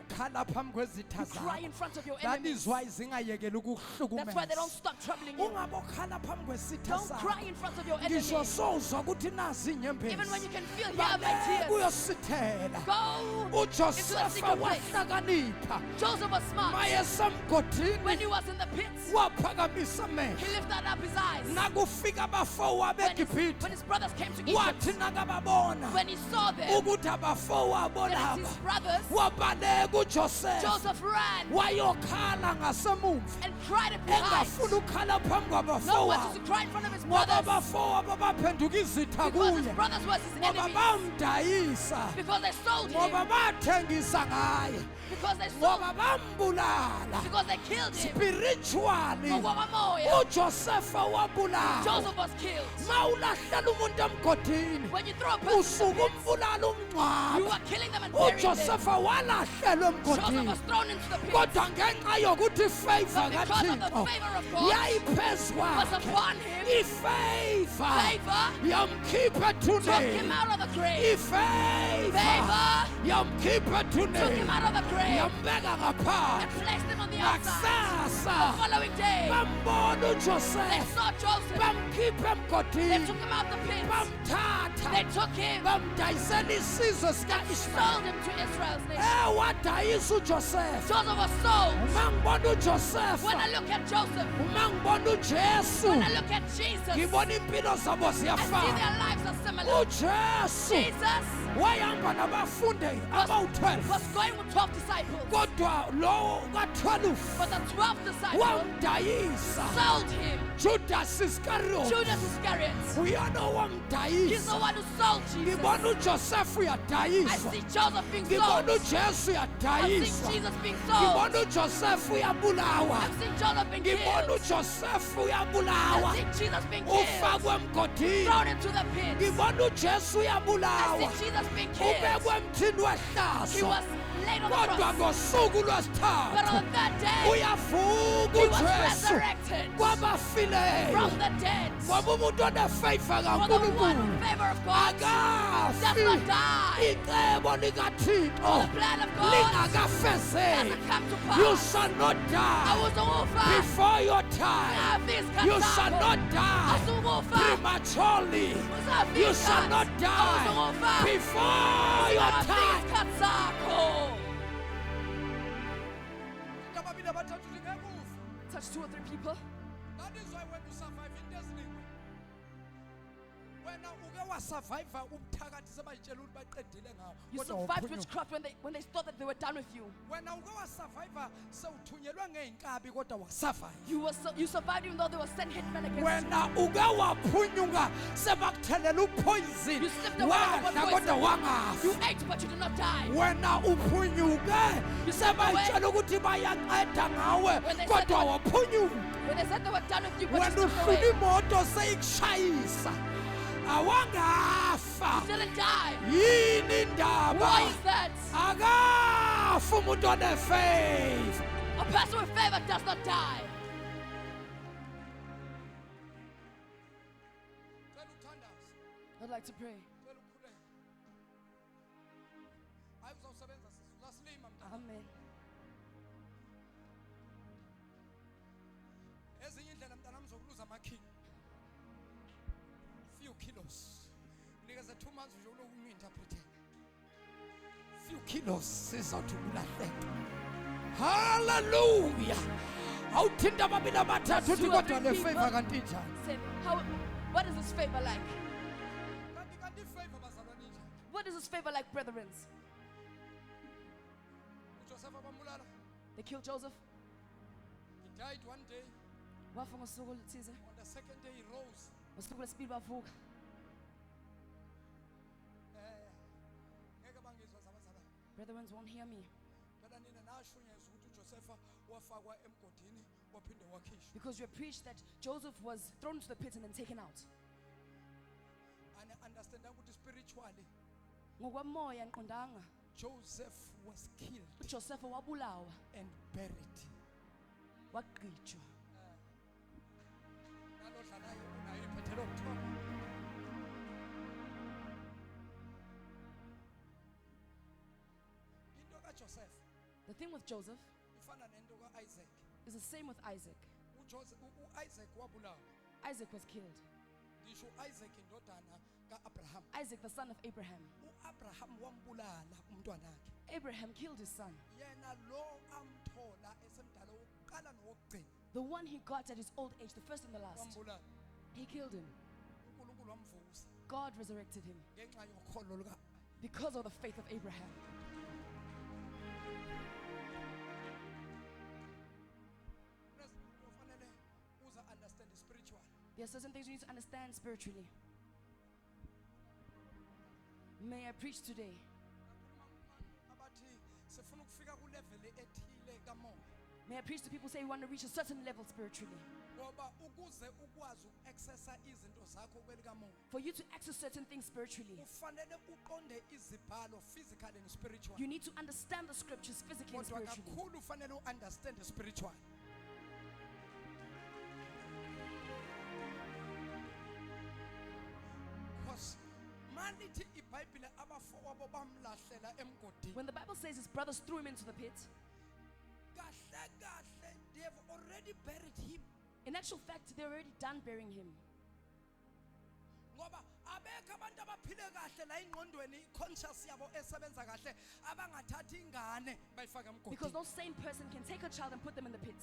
Khala phambi kwezitha You cry zakho. in front of your That enemies. is why zingayekela That's why they don't ukuhlukumeza. stop troubling you. Ungabokhala phambi kwesitha Don't cry sakho. in front of your Ngisho enemies. sozwa ukuthi nazi Even when you inyembezi. can feel here are my Baleka tears. uyosithela. Go. uJosefa secret place. wahlakanipha. Joseph was smart. Maye semgodini When he was in the pit, waphakamisa amehlo. he lifted up his eyes. Nakufika abafowabo When eGibhithe his brothers came to Egypt, wathi nakababona when he saw them, ukuthi abafowabo that laba his brothers, wabaleka uJosefa Joseph ran wayokhala ngasemuva and cried at behind. engafuna ukukhala phambi No one kwabafowabo to cry in front of his ngoba brothers abafowabo baphenduka izitha because his kuye brothers was his ngoba enemies. bamdayisa Because they sold ngoba him. bathengisa ngaye Because they sold ngoba him. bambulala Because they killed him. spiritually Ngokwamoya, uJosefa wabulawa Joseph was killed. mawulahlela umuntu emgodini When you throw a person, usuke umbulala you umngcwabo are killing them and burying them. uJosefa walahlelwa emgodini was thrown into the pit. kodwa ngenxa yokuthi ifavor But because of the kathixo favor of God yayiphezu was kwakhe upon him, ifavor favor yamkhipha took him ethuneni out of the grave. ifavor Favor yamkhipha took him ethuneni out of the grave yambeka and ngaphandle placed him on the outside. The ngakusasa following day, bambona they uJoseph saw Joseph. bamkhipha They emgodini took him out the pit. They bamthatha took him, bamdayisela isizwe sika-ishmayeli sold him to Israel's nation. wadayisa uJoseph Joseph was sold. uma ngibona uJoseph When I look at Joseph, uma ngibona uJesu when I look at Jesus, I ngibona impilo zabo see ziyafana their lives are similar. uJesu Jesus wayehamba nabafundi abawu-12 was going with 12 disciples, kodwa lowo ka-12 but the 12 disciples wamdayisa sold him. Judas Iscariot Judas Iscariot, uyona he's the owamdayisa one who sold Jesus. ngibona uJoseph I uyadayiswa see Joseph being ngibona sold. uJesu I see uyadayiswa Jesus being sold. ngibona uJoseph uyabulawa I see Joseph being ngibona killed. uJoseph uyabulawa I see Jesus being killed, ufakwe emgodini thrown into the pit. ngibona uJesu I uyabulawa see Jesus being killed. ubekwe emthini He wehlazo was laid on the kodwa cross. ngosuku But lwesithathu on that day, uyavuka he was uJesu resurrected kwabafileyo from the dead. ngoba umuntu onefavor For the one in kaNkulunkulu favor of God does akafi not die. icebo For likaThixo the plan of God lingakafezeki doesn't come to you pass. shall not die Awuzukufa. before your time Uzafika you shall sakho. not die Awuzukufa. prematurely Uzafika. you shall not die Awuzukufa. before your Uzafika time isikhathi sakho. ababili abathathu lingeke ufe Touch 2 or 3 people. that is why when you survive into eziningi wena uke wasurvive ubuthakathi sebayitshela ukuthi baqedile ngawo You kodwa survived waphunyuka. witchcraft when they thought that they were done with you. wena uke wasurvive sewuthunyelwe ngey'nkabi kodwa wasurvive You survived even though they were sent hitmen against you. wena uke waphunyuka sebakuthelela upoison You slipped away from wadla poison. kodwa wangafi You ate but you did not die. wena uphunyuke sebayitshela ukuthi bayaqeda ngawe When they said kodwa they waphunyuka When they said they were done with you, but you wena slipped uhlula away. imoto seyikushayisa awangafa You didn't die. yini indaba Why is that? akafa umuntu onefaith A person with favor does not die. cela uthandaze I'd like to pray. cela ukhuleke hayi uzawusebenza sisi uzasilima mntana Amen. ezinye indlela mntanami zokuluza amakhini few kilos nikeze 2 months nje uloku ngi-interprete few kilos sizawuthi kulahleka haleluya awuthinta ababili abathathu uthi 2 or kodwa 3 le people. favor kanti njani Say, what is this favor like? kanti ifavor bazalwane injani What is this favor like, brethren? uJoseph abambulala They killed Joseph. he died one day Wafa ngosuku oluthize. on the second day he rose Ngosuku lwesibili bavuka. ngeke bangizwa zabazalwane Brethren won't hear me phela nina nashunyezwa ukuthi uJoseph wafakwa emgodini waphinde wakhishwa because you preached that Joseph was thrown into the pit and then taken out. and understand ukuthi spiritually Ngokwamoya nqondanga Joseph was killed uJoseph wabulawa and buried waqhitshwa. nalodla naye unayo iphethelo okuthiwa into kaJoseph The thing with Joseph ifana nento kaIsaac is the same with Isaac. uIsaac wabulawa Isaac was killed. ngisho uIsaac indodana kaAbraham Isaac, the son of Abraham. uAbraham wambulala umntwanakhe Abraham killed his son. yena lo amthola esemdala wokuqala nowokugcina The one he got at his old age, the first and the last. wambulala He killed him. uNkulunkulu wamvusa God resurrected him ngenxa yokholo luka because of the faith of Abraham. kunezinto ofanele uza understand spiritual There are certain things you need to understand spiritually. May I preach today? abathi sifuna ukufika ku level ethile kamoya May I preach to people who say we want to reach a certain level spiritually. Ngoba ukuze ukwazi uku-accessa izinto zakho kwelikamuva For you to access certain things spiritually, ufanele uqonde izibhalo physically and spiritual. you need to understand the scriptures physically and Kodwa spiritually. kakhulu ufanele u-understand spiritual. Because manithi iBhayibhile abafowabo bamlahlela emgodini. When the Bible says his brothers threw him into the pit, Kahle kahle they have already buried him. in actual fact, they're already done burying him. Ngoba abekho abantu abaphile kahle la ingqondweni conscious yabo esebenza kahle abangathathi ingane bayifaka Because emgodini. no sane person can take a child and put them in the pit.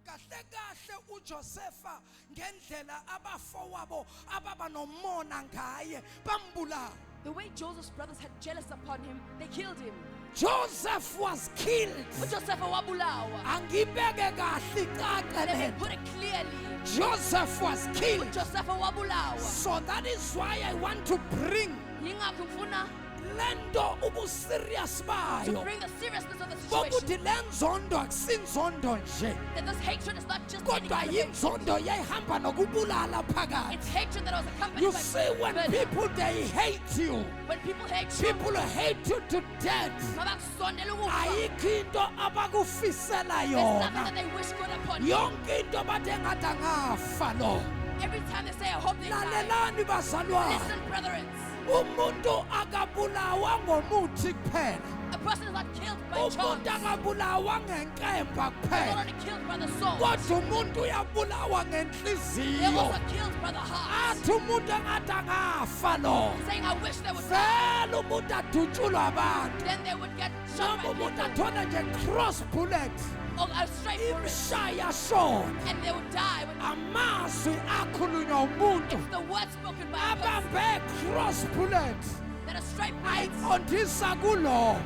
Kahle kahle uJosepha ngendlela abafowabo ababa nomona ngaye bambulala. The way Joseph's brothers had jealous upon him, they killed him. Joseph was killed. Joseph wabulawa. Angibeke kahle icace Let me lento. put it clearly. Joseph was killed. Joseph wabulawa. So that is why I want to bring Yingakho ngifuna lento ubuserious to bayo. bring the seriousness of the situation. Bokuthi lenzondo akusinzondo nje. That this hatred is not just Kodwa anything of yinzondo yayihamba nokubulala phakathi. It's hatred that was accompanied You by see, when murder. people they hate you, When people hate you, people hate you to death. mabakusondela ukufa. Ayikho into abakufisela There's nothing yona. that they wish good upon you. Yonke into bathe ngathi angafa lo. Every time they say, I hope they die. Lalelani bazalwane. Listen, brethren. Umuntu akabulawa ngomuthi kuphela. A person is not killed by Umuntu chance. akabulawa ngenkemba They're not kuphela. only killed by the soul. Kodwa umuntu uyabulawa They're ngenhliziyo. also killed by the heart. Athi umuntu engathi angafa lo. Saying, I wish they would die. Vele umuntu adutshulwa abantu. Then they would get shot Noma by umuntu people. athola nje cross bullet. Or a straight bullet. Imshaya shona. And they would die. Amazwi akhulunywa umuntu It's the word spoken by a person abambe cross bullet. that a straight bullet Ayiqondisa kulo.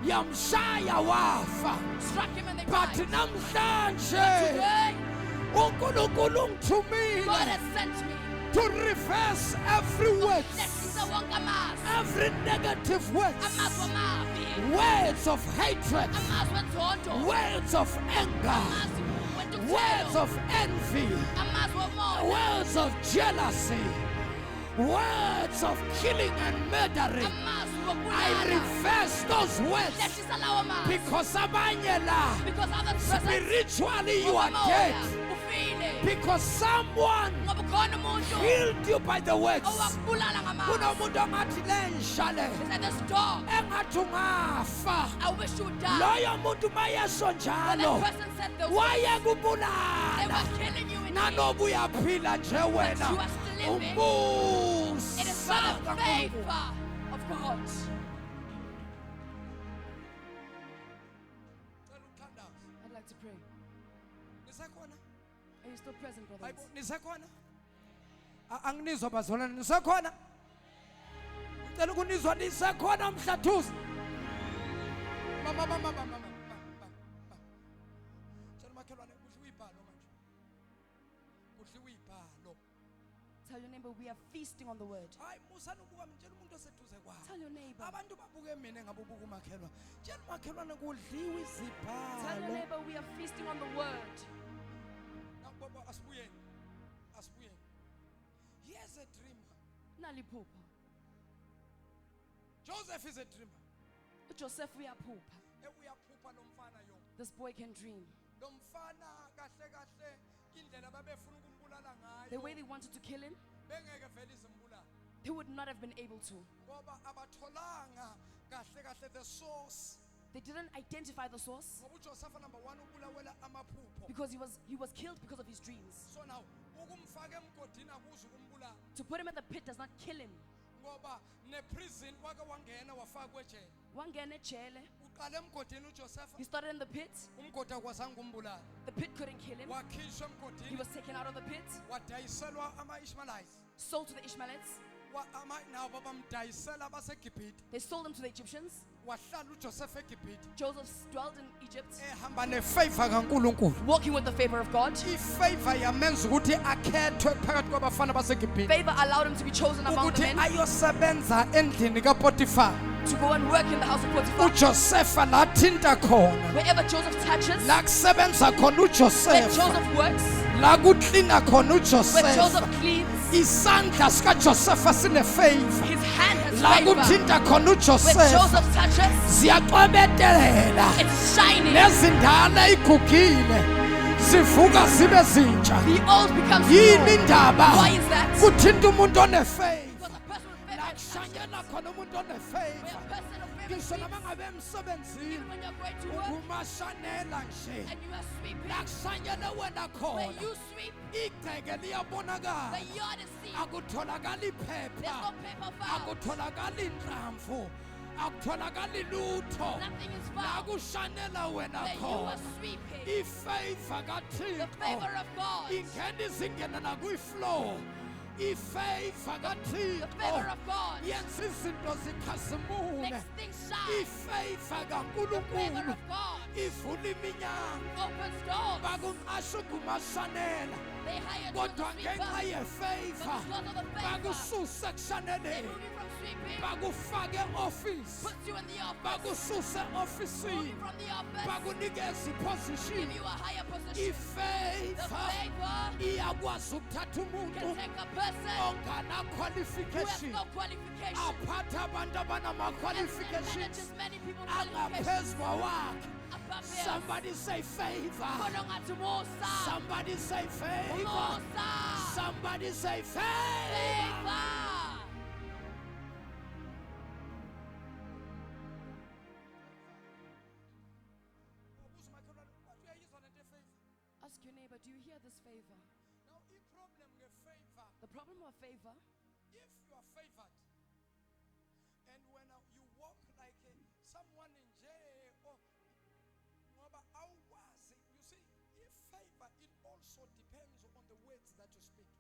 Yamshaya wafa. struck him and they But died. namhlanje Today, uNkulunkulu God ungithumile has sent me. to reverse every word, Lehlisa wonke amazwi. every negative words, Amazwi amabi. words of hatred, Amazwi enzondo. words of anger, Amazwi words wentuthelo. of envy, Amazwi omona. words of jealousy, words of killing and murdering. Amazwi I wokubulala. reverse those words Lehlisa lawo mazwi. because abanye la Because other persons spiritually you are dead. ufile. Because someone Ngoba ukhona umuntu killed you by the words. owakubulala ngamazwi. Kunomuntu ongathi lenja le He said, this dog, engathi ungafa. I wish you would die. Loyo muntu mayesho But that njalo person said they wayekubulala were killing you in nanoba uyaphila nje wena you are still living. umusa It is for the kaNkulunkulu. favor of God. Cela ukuthandaza. I'd like to pray. Nisekhona? Are you still present, brothers? Hayibo, nisekhona? Anginizwa bazalwane, nisekhona? Ngicela ukunizwa nisekhona mhlathuzi. Mama. Tshela makhelwane kudliwa ibhalo manje. Kudliwa ibhalo. Tell your neighbor we are feasting on the word. Hayi musana ukuba mtshela umuntu oseduze kwakho. Tell your neighbor. Abantu babuke mina ngabe ubuka umakhelwane. Tshela umakhelwane kudliwa Tell your izibhalo. neighbor we are feasting on the word. Baba asibuyeni. Asibuyeni. Here's a dreamer. Naliphupha. Joseph is a dreamer. Joseph uyaphupha. Uyaphupha lo mfana yo. This boy can dream. Lo mfana kahle kahle indlela babefuna ukumbulala The ngayo. way they wanted to kill him, Bengeke vele izimbulala. they would not have been able to. Ngoba abatholanga kahle kahle the source. They didn't identify the source Ngoba uJoseph number 1 ubulawela amaphupho. because he was killed because of his dreams. So now ukumfaka emgodini akuze ukumbulala. To put him in the pit does not kill him. Ngoba neprison wake wangena wafakwa ejele. Wangena ejele. Uqala emgodini uJoseph. He started in the pit. Umgodi akwazanga ukumbulala. The pit couldn't kill him. Wakhishwa He emgodini. was taken out of the pit, Wadayiselwa ama-Ishmaelites. sold to the Ishmaelites. Nawo babamdayisela baseGibhithe. They sold him to the Egyptians. Wahlala uJoseph eGibhithe. Joseph dwelled in Egypt, Ehamba nefavor kaNkulunkulu. walking with the favor of God. Ifavor yamenza ukuthi akhethwe phakathi kwabafana baseGibhithe. Favor allowed him to be chosen among the Ukuthi men ayosebenza endlini kaPotifar. to go and work in the house of Potiphar. uJosefa lathinta khona Wherever Joseph touches, la kusebenza khona where uJosefa Joseph works, la kuklina khona where uJosefa Joseph cleans, isandla sikaJosefa sine favor his hand has la favor. kuthinta khona Where uJosefa Joseph touches, ziyaqwebetelela it's shining. nezindala igugile zivuka zibe zintsha The old becomes yini new. indaba Why is that? kuthinta umuntu onefavor Because a person with favor la touches. kushanyela khona umuntu Where a onefavor person of favor ngisho sweeps, noma ngabe emsebenzini even when you're going to work umashanela nje and you are sweeping, la kushanyele wena when khona you sweep, igceke liyabonakala the yard is seen. akutholakali There's phepha no paper found. akutholakali ndlamvu akutholakali lutho Nothing is la found. kushanela wena Where you are khona sweeping, ifavor the kaThixo favor of God, ingena izingenela kwi-flow ifavor the favor kaThixo of God yenza izinto zikhazimule makes things shine. ifavor The favor kaNkulunkulu of God ivula iminyango opens doors. bakumqasha ugumashanela They hire kodwa Joseph ngenxa sweepers, yefavor but because of the favor, bakususe they kushaneleni move you from sweeping, bakufake office puts you in the office, bakususe move ofisini you from the office, bakunikeza give iposition you a higher position. The ifavor favor iyakwazi ukuthatha umuntu can take a person ongana who has qualification no qualification aphathe abantu and abanama-qualifications manages many people's qualifications angaphezu kwawakhe above theirs. somebody say favor Khona ngathi umusa, somebody say favor umusa, somebody say favor favor. Ask your neighbor, do you hear this favor? Now, i-problem nge-favor, The problem of favor, if you are favored and when you walk like someone in jail or ngoba awukwazi, you see, if favor, it also depends on the words that you speak.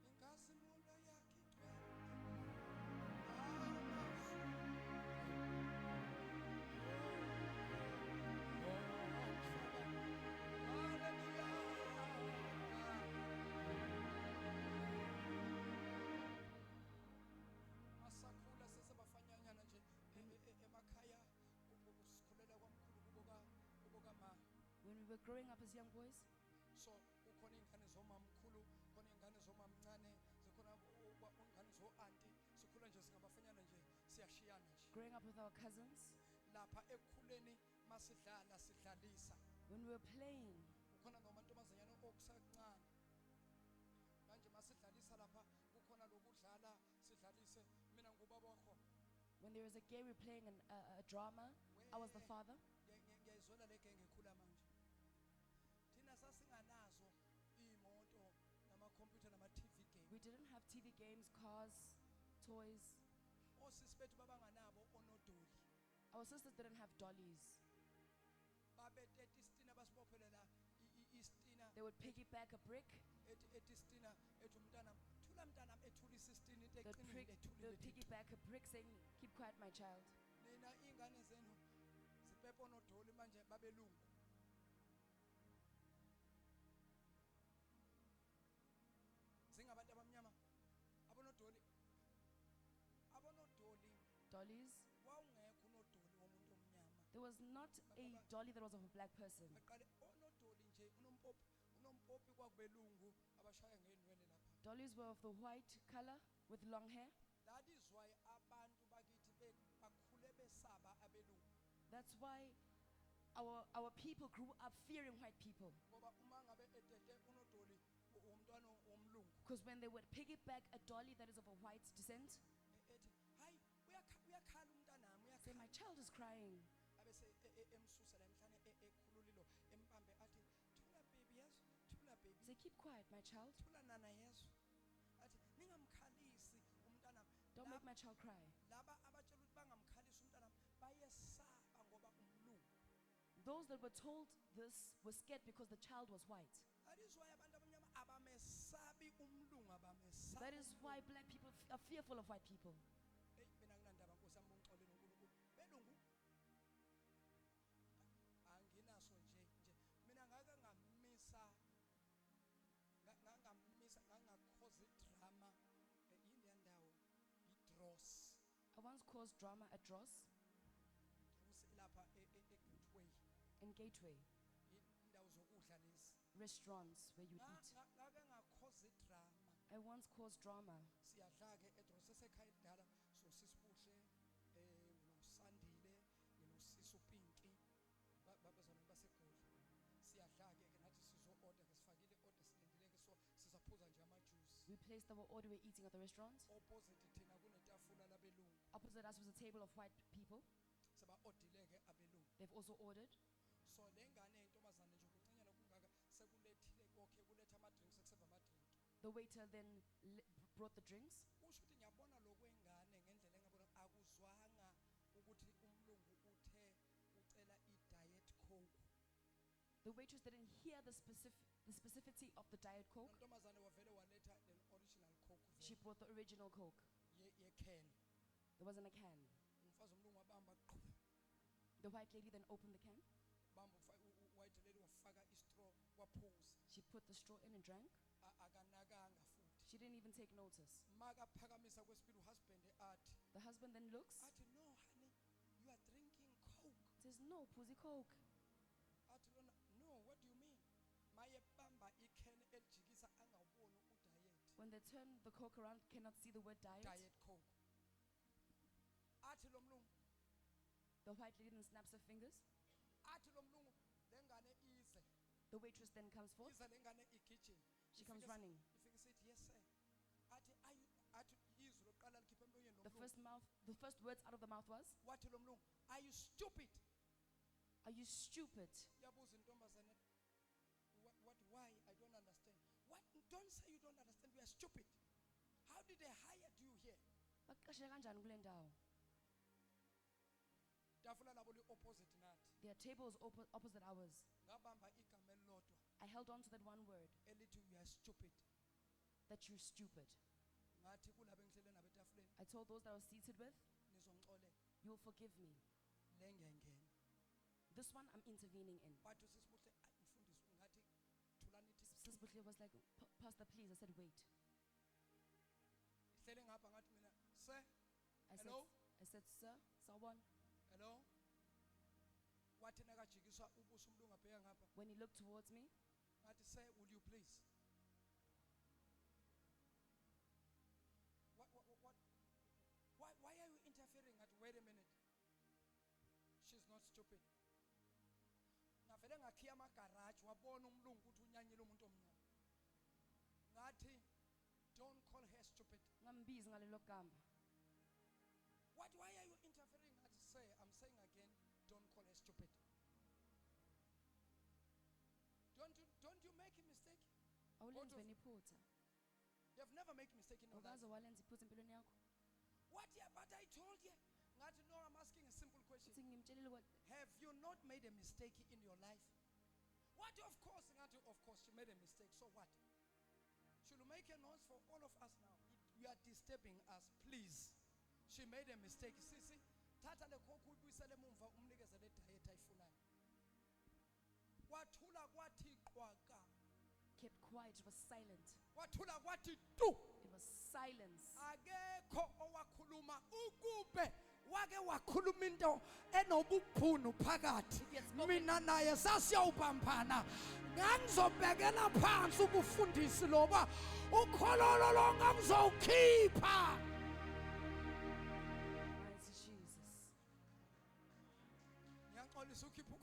Inkazimulo yakhe masakhula sesebafanyanyana nje emakhaya sikhulela kwamkhulu kubo kama when we were growing up as young boys, so kukhona ingane zomamkhulu khona ingane zomamncane zikhona ingane zo-anti sikhula nje singabafanyana nje siyashiyana nje growing up with our cousins, lapha ekukhuleni masidlala sidlalisa when we were playing, kukhona nomantombazanyana okusancane manje masidlalisa lapha kukhona lokudlala sidlalise mina ngubaba wakhona when there was a game, we were playing a drama, I was the father. ngiyayizwela le genge ekhula manje thina sasinganazo iy'moto namakhompyutha nama-TV game We didn't have TV games, cars, toys. osisi bethu babanganabo onodoli Our sisters didn't have dollies. babeteta isitina basibophelela isitina They would piggyback a brick. ethi isitina ethi umntanami thula mntanami ethulisa isitini into They would eqinile ethulile piggyback a brick saying, keep quiet, my child. nina iy'ngane zenu zipepa onodoli manje babelungu zingabantu abamnyama abonodoli Dollies. wawungekho unodoli womuntu omnyama There was not a dolly that was of a black person. baqale onodoli nje unompopi kwakubelungu abashaya ngey'nwele lapha Dollies were of the white color with long hair. that is why abantu bakithi bakhule besaba abelungu That's why our people grew up fearing white people. ngoba uma ngabe etete unodoli womntwana womlungu Because when they would piggyback a dolly that is of a white descent, ethi hayi uyakhala umntanami say, uyakhala my child is crying. abese emsusa la emhlane ekhululilo empambe athi thula baby yesu thula baby Say, keep quiet, my child. thula nana yesu athi ningamkhalisi umntanami Don't make my child cry. laba abatshela ukuthi bangamkhalisi umntanami bayesaba ngoba umlungu Those that were told this were scared because the child was white. that is why abantu abamnyama abamesabi umlungu abamesabi That is why black people are fearful of white people. hey mina nginandaba nkosi yami ungixolele uNkulunkulu belungu anginaso nje mina ngake ngamisa ngangakhoza idrama Indian once caused drama at Dross lapha eGateway in Gateway, indawo zokudla lezi restaurants where you eat. ngake ngakhoza idrama I once caused drama. siyadla ke eDross esekhaya edala so sisibuhle nosandile nosisi uPinki babazana baseGoli siyadla ke nathi sizo order ke sifakile order silindile ke so sizaphuza nje ama juice We placed our order, we're eating at the restaurant. opposite thina kunetafula labelungu Opposite us was a table of white people. saba ordile ke abelungu They've also ordered. so lengane intombazane nje kuncinyana kungaka sekulethile kokhe kuletha ama drinks ekuseva ama drink The waiter then brought the drinks. usho ukuthi ngiyabona lokwengane ngendlela engabona akuzwanga ukuthi umlungu uthe ucela i-diet coke The waitress didn't hear the specificity of the Diet Coke. nontombazane wavele waletha an original coke She brought the original Coke. ye can There wasn't a can. umfazi umlungu wabamba The white lady then opened the can. bamba white lady wafaka istraw waphuza She put the straw in and drank. akanakanga futhi She didn't even take notice. maka phakamisa kwesibili uhusband athi The husband then looks, athi no honey you are drinking coke says, "No, Pussy Coke." athi lona no what do you mean maye bamba ican elijikisa angawuboni udiet When they turn the Coke around, cannot see the word diet. diet coke athi lo mlungu The white lady then snaps her fingers. athi lo mlungu lengane ize The waitress then comes forth. ize lengane igijima She comes running. ifike sithi yes sir athi athi izwi lokuqala likhipha emlonyeni lo The mlungu the first words out of the mouth was, wathi lo mlungu are you stupid "Are you stupid?" yabuza intombazane what why I don't understand what don't say you don't understand we are stupid how did they hire you here Baqashe kanjani kule ndawo? tafula labo li opposite nathi Their table was opposite ours. ngabamba igama elilodwa I held on to that one word, elithi we are stupid that you're stupid. ngathi kulabo engihlele nabo etafuleni I told those that I was seated with, nizongixolela "You will forgive me. lengengena This one I'm intervening in." wathi sisibuhle mfundisi ngathi thulani ithi Sis Buhle was like, "Pastor, please." I said, "Wait." ihlele ngapha ngathi mina sir I said, Hello? "Sir, Sawon." hello wathi nakajikiswa ubuso umlungu abheka ngapha When he looked towards me, ngathi sir will you please why are you interfering ngathi wait a minute she's not stupid ngavele ngakhiya amagaraji wabona umlungu ukuthi unyanyile umuntu omnyama ngathi don't call her stupid ngambizi ngalelo gama. why are you interfering ngathi say I'm saying again don't call her stupid don't you make a mistake Awulenzi wena iphutha. you have never made a mistake in your life Awukaze walenza iphutha empilweni yakho. what yeah, but I told you ngathi no I'm asking a simple question Uthi ngimtshelile kwa have you not made a mistake in your life what of course ngathi of course she made a mistake so what should we make a noise for all of us now you are disturbing us please she made a mistake sisi thatha le khokho uyibuyisele emumva umnikeze le diet ayifunayo wathula kwathi qwaka kept quiet, it was silent. wathula kwathi tu It was silence. akekho owakhuluma ukube wake wakhuluma into enobuphunu phakathi If he had spoken- mina naye sasiyawubambana ngangizobhekela phansi ubufundisi loba ukhololo lonke ngizowukhipha Mighty Jesus. ngiyaxolisa ukhipha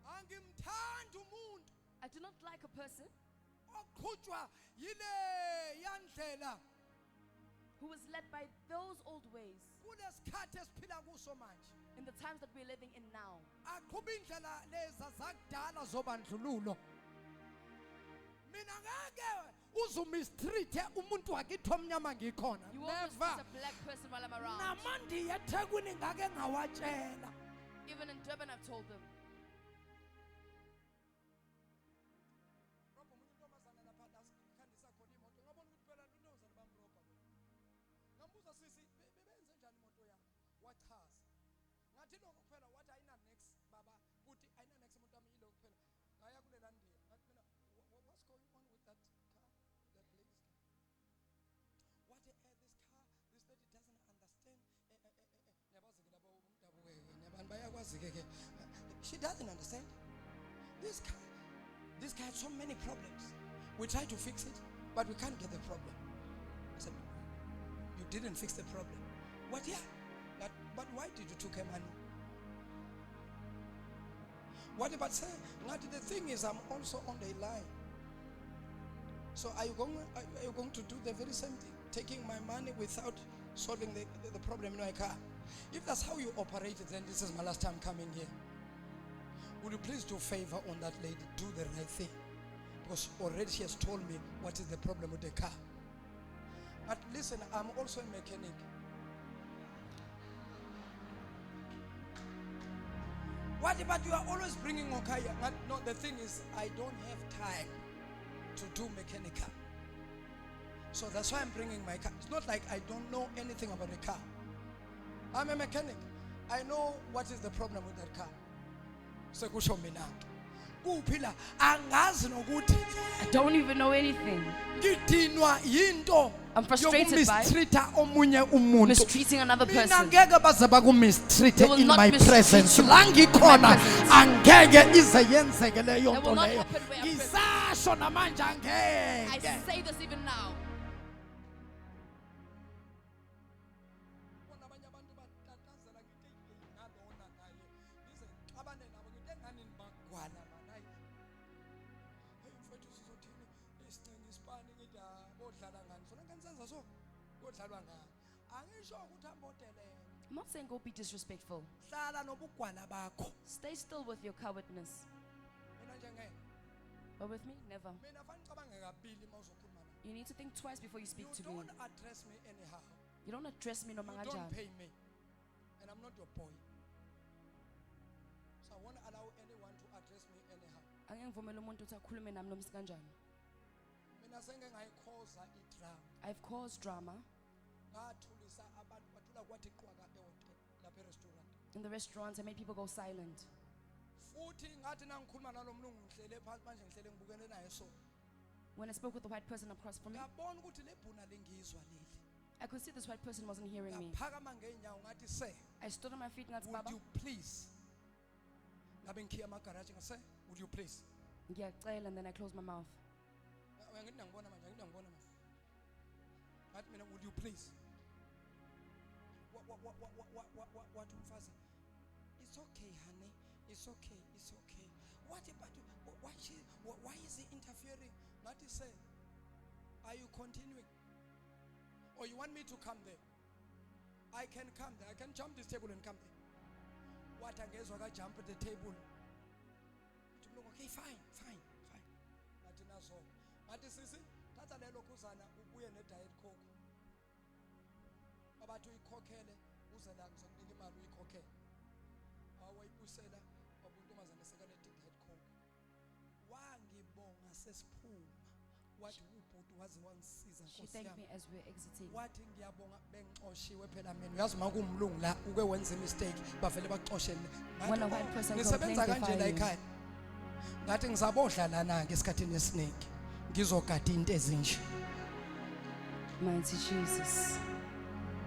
angimthanda umuntu I do not like a person oqhutshwa yile yandlela who was led by those old ways kulesikhathi esiphila kuso manje in the times that we're living in now. aqhuba indlela leza zakudala zobandlululo mina ngeke uzumistreethe umuntu wakithi omnyama ngikhona You won't mistreat never a black person while I'm around. namandiya eThekwini ngake ngawatshela Even in Durban, I've told them. robha umunye intombazana lapha lasikhandisa khona imoto ngabona ukuthi phela intombazana bamrobha ngambuza sisi bebenze njani imoto yakho wachaza ngathi lokho kuphela wathi ayina next baba uthi ayina next imoto yami yilokho kuphela ngaya kulela ndiya ngathi mina what's going on with that car that lady's car She doesn't understand. This guy had so many problems. We try to fix it, but we can't get the problem. I said, you didn't fix the problem. What? Yeah. But why did you took her money? What about say? The thing is, I'm also on the line. So are you going to do the very same thing? Taking my money without solving the problem in my car? If that's how you operate it, then this is my last time coming here. Would you please do a favor on that lady? Do the right thing. Because already she has told me what is the problem with the car. But listen, I'm also a mechanic. What about you are always bringing Okaya? No, the thing is, I don't have time to do mechanical. So that's why I'm bringing my car. It's not like I don't know anything about the car. I'm a mechanic. I know what is the problem with that car. So kusho mina. Kuphila angazi nokuthi I don't even know anything. ngidinwa yinto I'm frustrated by yokumistreata omunye umuntu. mistreating another Mina person. ngeke baze bakumistreate They will in not my mistreat presence. you La in ngikhona my presence. angeke ize yenzeke leyo That nto will not leyo. happen where I'm Ngisasho namanje I angeke. say this even now. I'm not saying go be disrespectful. Stay still with your cowardness. But with me, never. You need to think twice before you speak You to me. don't address me anyhow. You don't address me no You mangaja. don't pay me. And I'm not your boy. So I won't allow anyone to address me anyhow. Angengivumela umuntu ukuthi akhulume nami noma sikanjani. Mina senge ngayikhoza idrama. I've caused drama Ngathulisa abantu bathula kwathi qwaka ehotel lapha restaurant. in the restaurants. I made people go silent. Futhi ngathi nangikhuluma nalomlungu ngihlele phansi manje ngihlele ngibukene naye so. When I spoke with the white person across from me, Ngabona ukuthi lebhuna lengizwa leli. I could see this white person wasn't hearing me. Ngaphakama ngeenyawo ngathi se, I stood on my feet and asked would Baba, you please? Ngabe ngikhiya amagaraji ngase, would you please? ngiyacela, and then I closed my mouth. Ngithi ngibona manje, ngithi ngibona manje. Ngathi mina, would you please? What umfazi? It's okay, honey. It's okay. It's okay. What about you? Why is he interfering? Ngathi say, are you continuing? Or you want me to come there? I can come there. I can jump this table and come there. What angezwa ka jump at the table? Okay, fine. Ngathi nazo. Ngathi sisi, thatha lelo kuzana ubuye ne diet coke. Abathi uyikhokhele uze la ngizokunika imali uyikhokhele. Awayibusela wabuntomazana sekale diet coke. Wangibonga sesiphuma. Wathi ubhuti wazi wangisiza She Nkosi thanked yami. me as we were exiting. Wathi ngiyabonga bengixoshiwe phela mina uyazi makumlungu la uke wenza mistake bavele baxoshe When a white person nisebenza complains, they kanje la fire you. ekhaya ngathi ngizabodla lana ngesikhathini esiningi ngizogada into ezinje Mighty Jesus.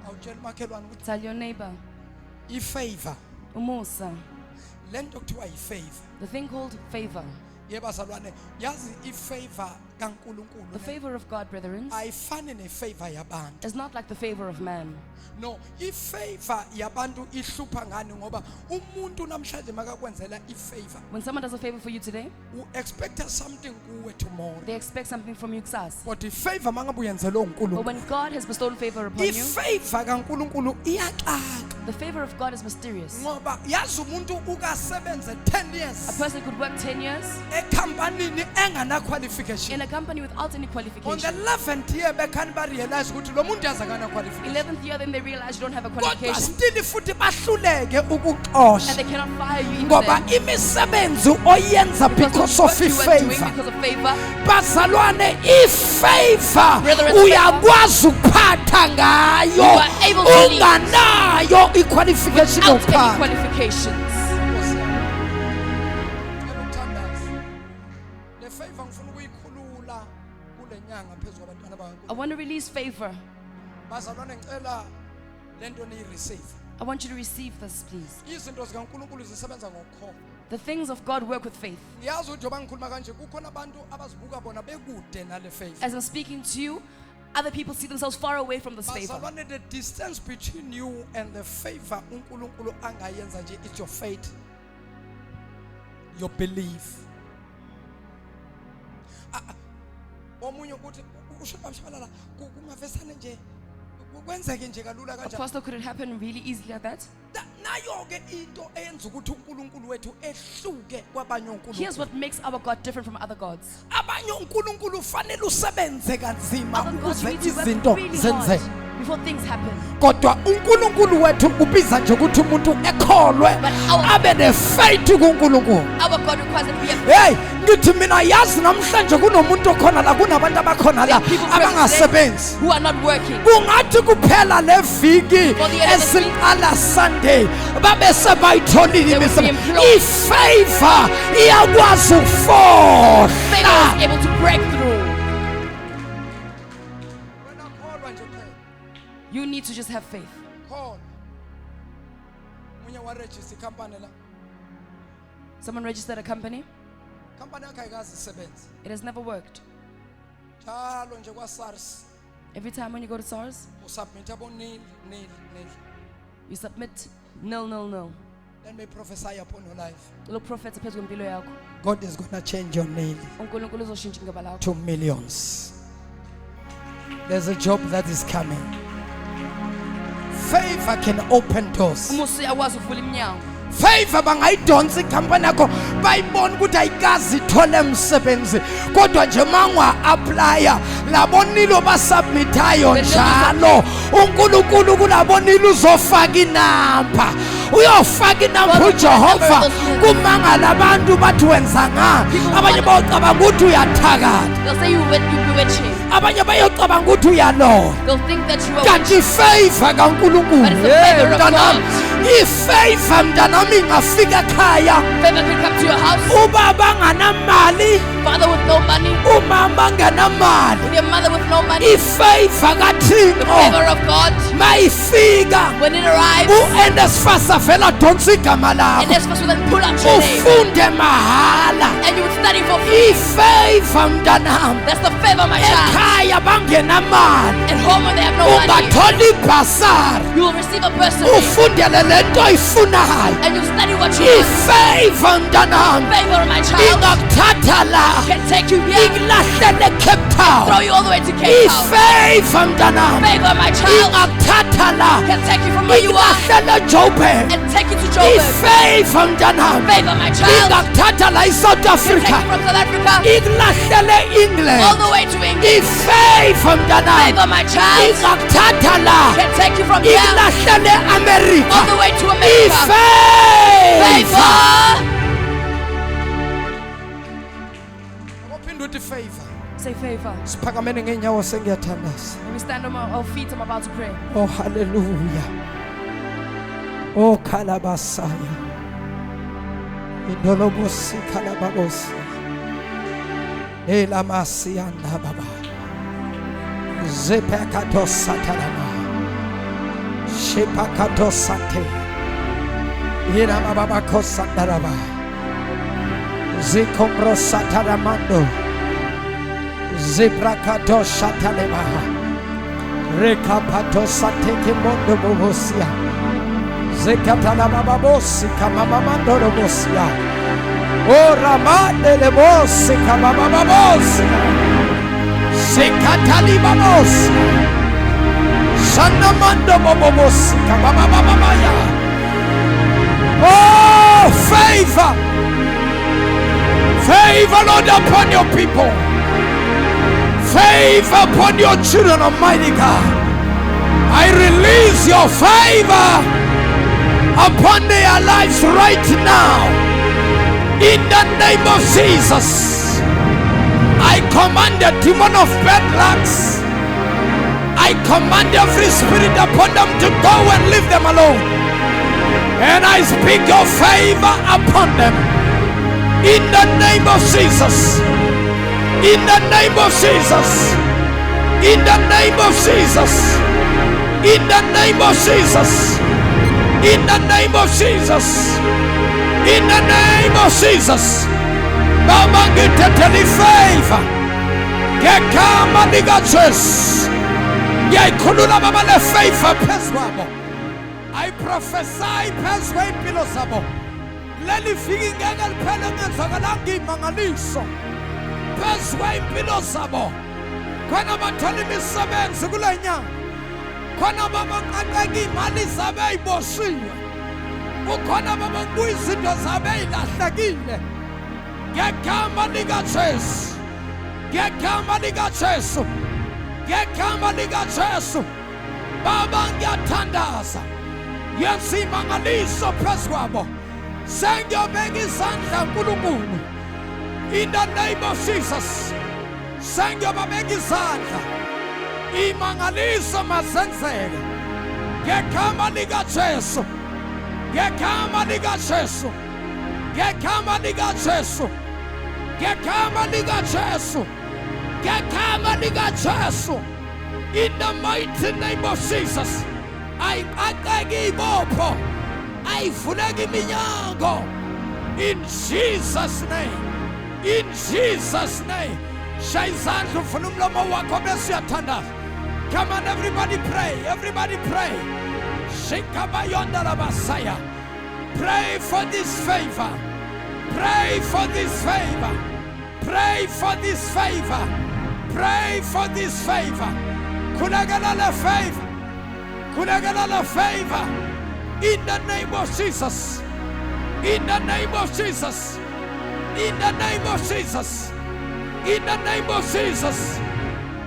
awutshela umakhelwane ukuthi Tell your neighbor, ifavor umusa, lento kuthiwa ifavor the thing called favor. yebazalwane yazi ifavor kaNkulunkulu The favor of God, brethren, ayifani nefavor yabantu is not like the favor of man. no ifavor yabantu ihlupha ngani ngoba umuntu namhlanje makakwenzela ifavor When someone does a favor for you today, u expect something kuwe tomorrow they expect something from you kusasa. kodwa ifavor mangabe uyenzelwe But uNkulunkulu when God has bestowed favor upon you, ifavor kaNkulunkulu iyaxaka the favor of God is mysterious. ngoba yazi umuntu ukasebenze 10 A years person could work 10 years ekhampanini engana qualification in a company without any on the qualification. 11th year bekhani ba realize ukuthi lo muntu yaza kana qualification 11th year, then they realize you don't have a kodwa qualification still futhi bahluleke and ukuxosha they cannot fire you ngoba even imisebenzi oyenza because because of of what you are doing ifavor because of favor. bazalwane ifavor Brethren, uyakwazi ukuphatha ngayo You are able to lead unganayo iqualification Without any yokuphatha qualifications. le favor ngifuna ukuyikhulula kule nyanga phezulu abantwana I want to release favor. bazalwane ngicela lento niyireceive I want you to receive this, please. izinto zikaNkulunkulu zisebenza ngokukholwa. The things of God work with faith. Ngiyazi ukuthi njengoba ngikhuluma kanje kukhona abantu abazibuka bona bekude nale faith. As I'm speaking to you, other people see themselves far away from this favor. Bazalwane, the distance between you and the favor uNkulunkulu angayenza nje it's your faith, your belief. Omunye ukuthi ushabalala kumavesane nje kwenzeke nje kalula kanjani. Apostle, could it happen really easily like that? Nayo ke into eyenza ukuthi uNkulunkulu wethu ehluke kwabanye Here's uNkulunkulu. what makes our God different from other gods. Abanye uNkulunkulu fanele usebenze kanzima Other gods ukuze need to work izinto really zenzeke. hard before things happen. Kodwa uNkulunkulu wethu ubiza nje ukuthi umuntu ekholwe But our- abe nefaith kuNkulunkulu. Our God requires that we have Hey, ngithi mina yazi namhlanje kunomuntu okhona la kunabantu abakhona la people present abangasebenzi. who are not working. Kungathi kuphela leviki For the end of the week, esiqala Sunday babe sebayitholile they will be imisebenzi. employed. Ifavor iyakwazi Favor ukufohla. is able to break through. Wena kholwa nje phela. You need to just have faith. Kholwa. Munye wa register company la. Someone registered a company. Company yakhe ayikazi isebenze. It has never worked. Njalo nje kwa SARS Every time when you go to SARS, usubmit abo nil. you submit nil, nil, nil. Let me prophesy upon your life. Look, prophet, phezu kwempilo yakho. God is going to change your name uNkulunkulu uzoshintsha igaba lakho. to millions. There's a job that is coming. Favor can open doors. Umusa uyakwazi ukuvula iminyango. Favor bangayidonsa ikhampani yakho bayibona ukuthi ayikazi ithole umsebenzi kodwa nje mangwa applya labonilo basubmitayo njalo uNkulunkulu kulabonilo uzofaka inamba uyofaka inamba uJehova kumangala abantu bathi wenza nga abanye bawucabanga ukuthi uyathakatha They'll say you witching. abanye bayocabanga ukuthi uyalola They'll think that you are kanti favor kaNkulunkulu But it's the favor of mntanami God. ifavor mntanami ingafika ekhaya favor can come to your house. ubaba nganamali Father with no money, umama nganamali with your mother with no money. ifavor The kaThixo favor of God, mayifika when it arrives, uEndesfasa vela donsa igama and lakho that's supposed to then pull out your name. ufunde mahala And you would study for free. ifavor mntanami That's the favor, my child. ekhaya bangenamali At home when they have no money, ungathola ibhasari you will receive a bursary. ufundele lento oyifunayo And you study what you want. ifavor mntanami Favor, my child, ingakuthatha la can take you here, ikulahlele Cape Town throw you all the way to Cape Town. ifavor mntanami Favor, my child, ingakuthatha la can take you from where you are ikulahlele Joburg and take you to Joburg. ifavor mntanami Favor, my child, ingakuthatha la eSouth can take Africa you from South Africa ikulahlele England all the way to England. ifavor mntanami Favor, my child, ingakuthatha la can take you from here ikulahlele America all the way to America. ifavor Favor. Ngophinde uthi favor Say favor. siphakamene ngeenyawo sengiyathandaza When we stand on our feet, I'm about to pray. oh hallelujah oh kalabasaya indolobosi kalababosi elamasianda baba zepakato satalama shepakato sate ira baba kosandaraba zikombro sataramando zebrakato satalema rekapato sateke mondo bobosia zekatala bababosi kamama mandoro bosia ora mandele bosi kamama babosi zekatali babosi sana mando bobosi kamama babaya oh favor Lord upon your people favor upon your children, Almighty God. I release your favor upon their lives right now. In the name of Jesus, I command the demon of bad lucks. I command every spirit upon them to go and leave them alone. And I speak your favor upon them. In the name of Jesus. In the name of Jesus. In the name of Jesus. In the name of Jesus. In the name of Jesus. In the name of Jesus. Baba ngithathela favor. Ngegama lika Jesu. Ngiyayikhulula baba le favor phezu kwabo. I prophesy phezu kwempilo zabo. Leli viki ngeke liphele ngenzakalanga imangaliso. Phezu kwempilo zabo. Khona bathola imisebenzi kule nyanga. Khona babaqaqeka imali zabo eyiboshiwe. Ukhona bababuya izinto zabo ezilahlekile. Ngegama lika Jesu. Ngegama lika Jesu. Ngegama lika Jesu. Baba ngiyathandaza. Yenza imangaliso phezu kwabo. Sengiyobeka izandla uNkulunkulu. In the name of Jesus. Sengiyobabeka izandla. Imangaliso mazenzeke. Ngegama lika Jesu. Ngegama lika Jesu. Ngegama lika Jesu. Ngegama lika Jesu. Ngegama lika Jesu. In the mighty name of Jesus. Ayibaqeke ibopho. Ayivuleke iminyango. In Jesus' name. In Jesus' name. Shayizandla ufuna umlomo wakho bese uyathandaza. Come on, everybody pray. Everybody pray. Shikabayonda labasaya. Pray for this favor. Pray for this favor. Pray for this favor. Pray for this favor. Kulagala la favor. Kulagala la favor. In the name of Jesus. In the name of Jesus. In the name of Jesus. In the name of Jesus.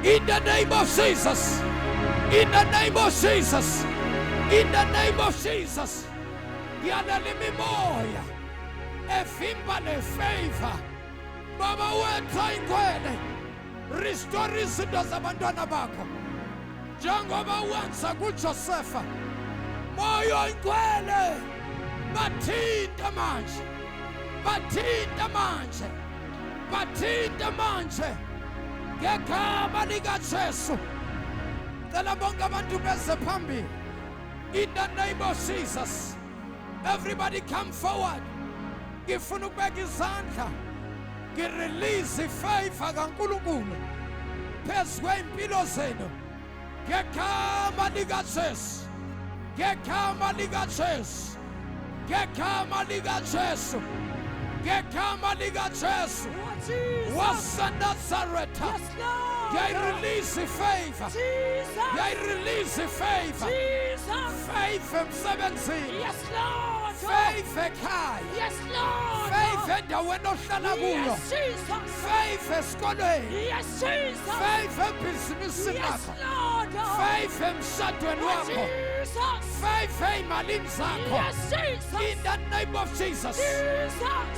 In the name of Jesus. In the name of Jesus. In the name of Jesus. Yanalimi moya. Evimba ne favor. Baba wetha ingwele. Restore izinto zabantwana bakho. Njengoba wenza kuJosepha. Moyo ingwele. Bathinta manje. Bathinta manje. Bathinta manje. Ngegama lika Jesu. Cela bonke abantu beze phambili. In the name of Jesus. Everybody come forward. Ngifuna ukubeka izandla. Ngirelease ifavor kaNkulunkulu phezu kwempilo zenu. Ngegama lika Jesu. Ngegama lika Jesu. Ngegama lika Jesu. Ngegama lika Jesu. WaseNazaretha. Yes, Lord. I release favor. Jesus. I release favor. Jesus. Favor emsebenzini. Yes, Lord. Favor ekhaya. Yes, Lord. Favor endaweni ohlala kuyo. Yes, Jesus. Favor esikolweni. Yes, Jesus. Favor ebhizinisini Yes, lakho. Lord. Favor emshadweni wakho. Jesus. Favor ey'malini zakho. Yes, Jesus. In the name of Jesus. Jesus.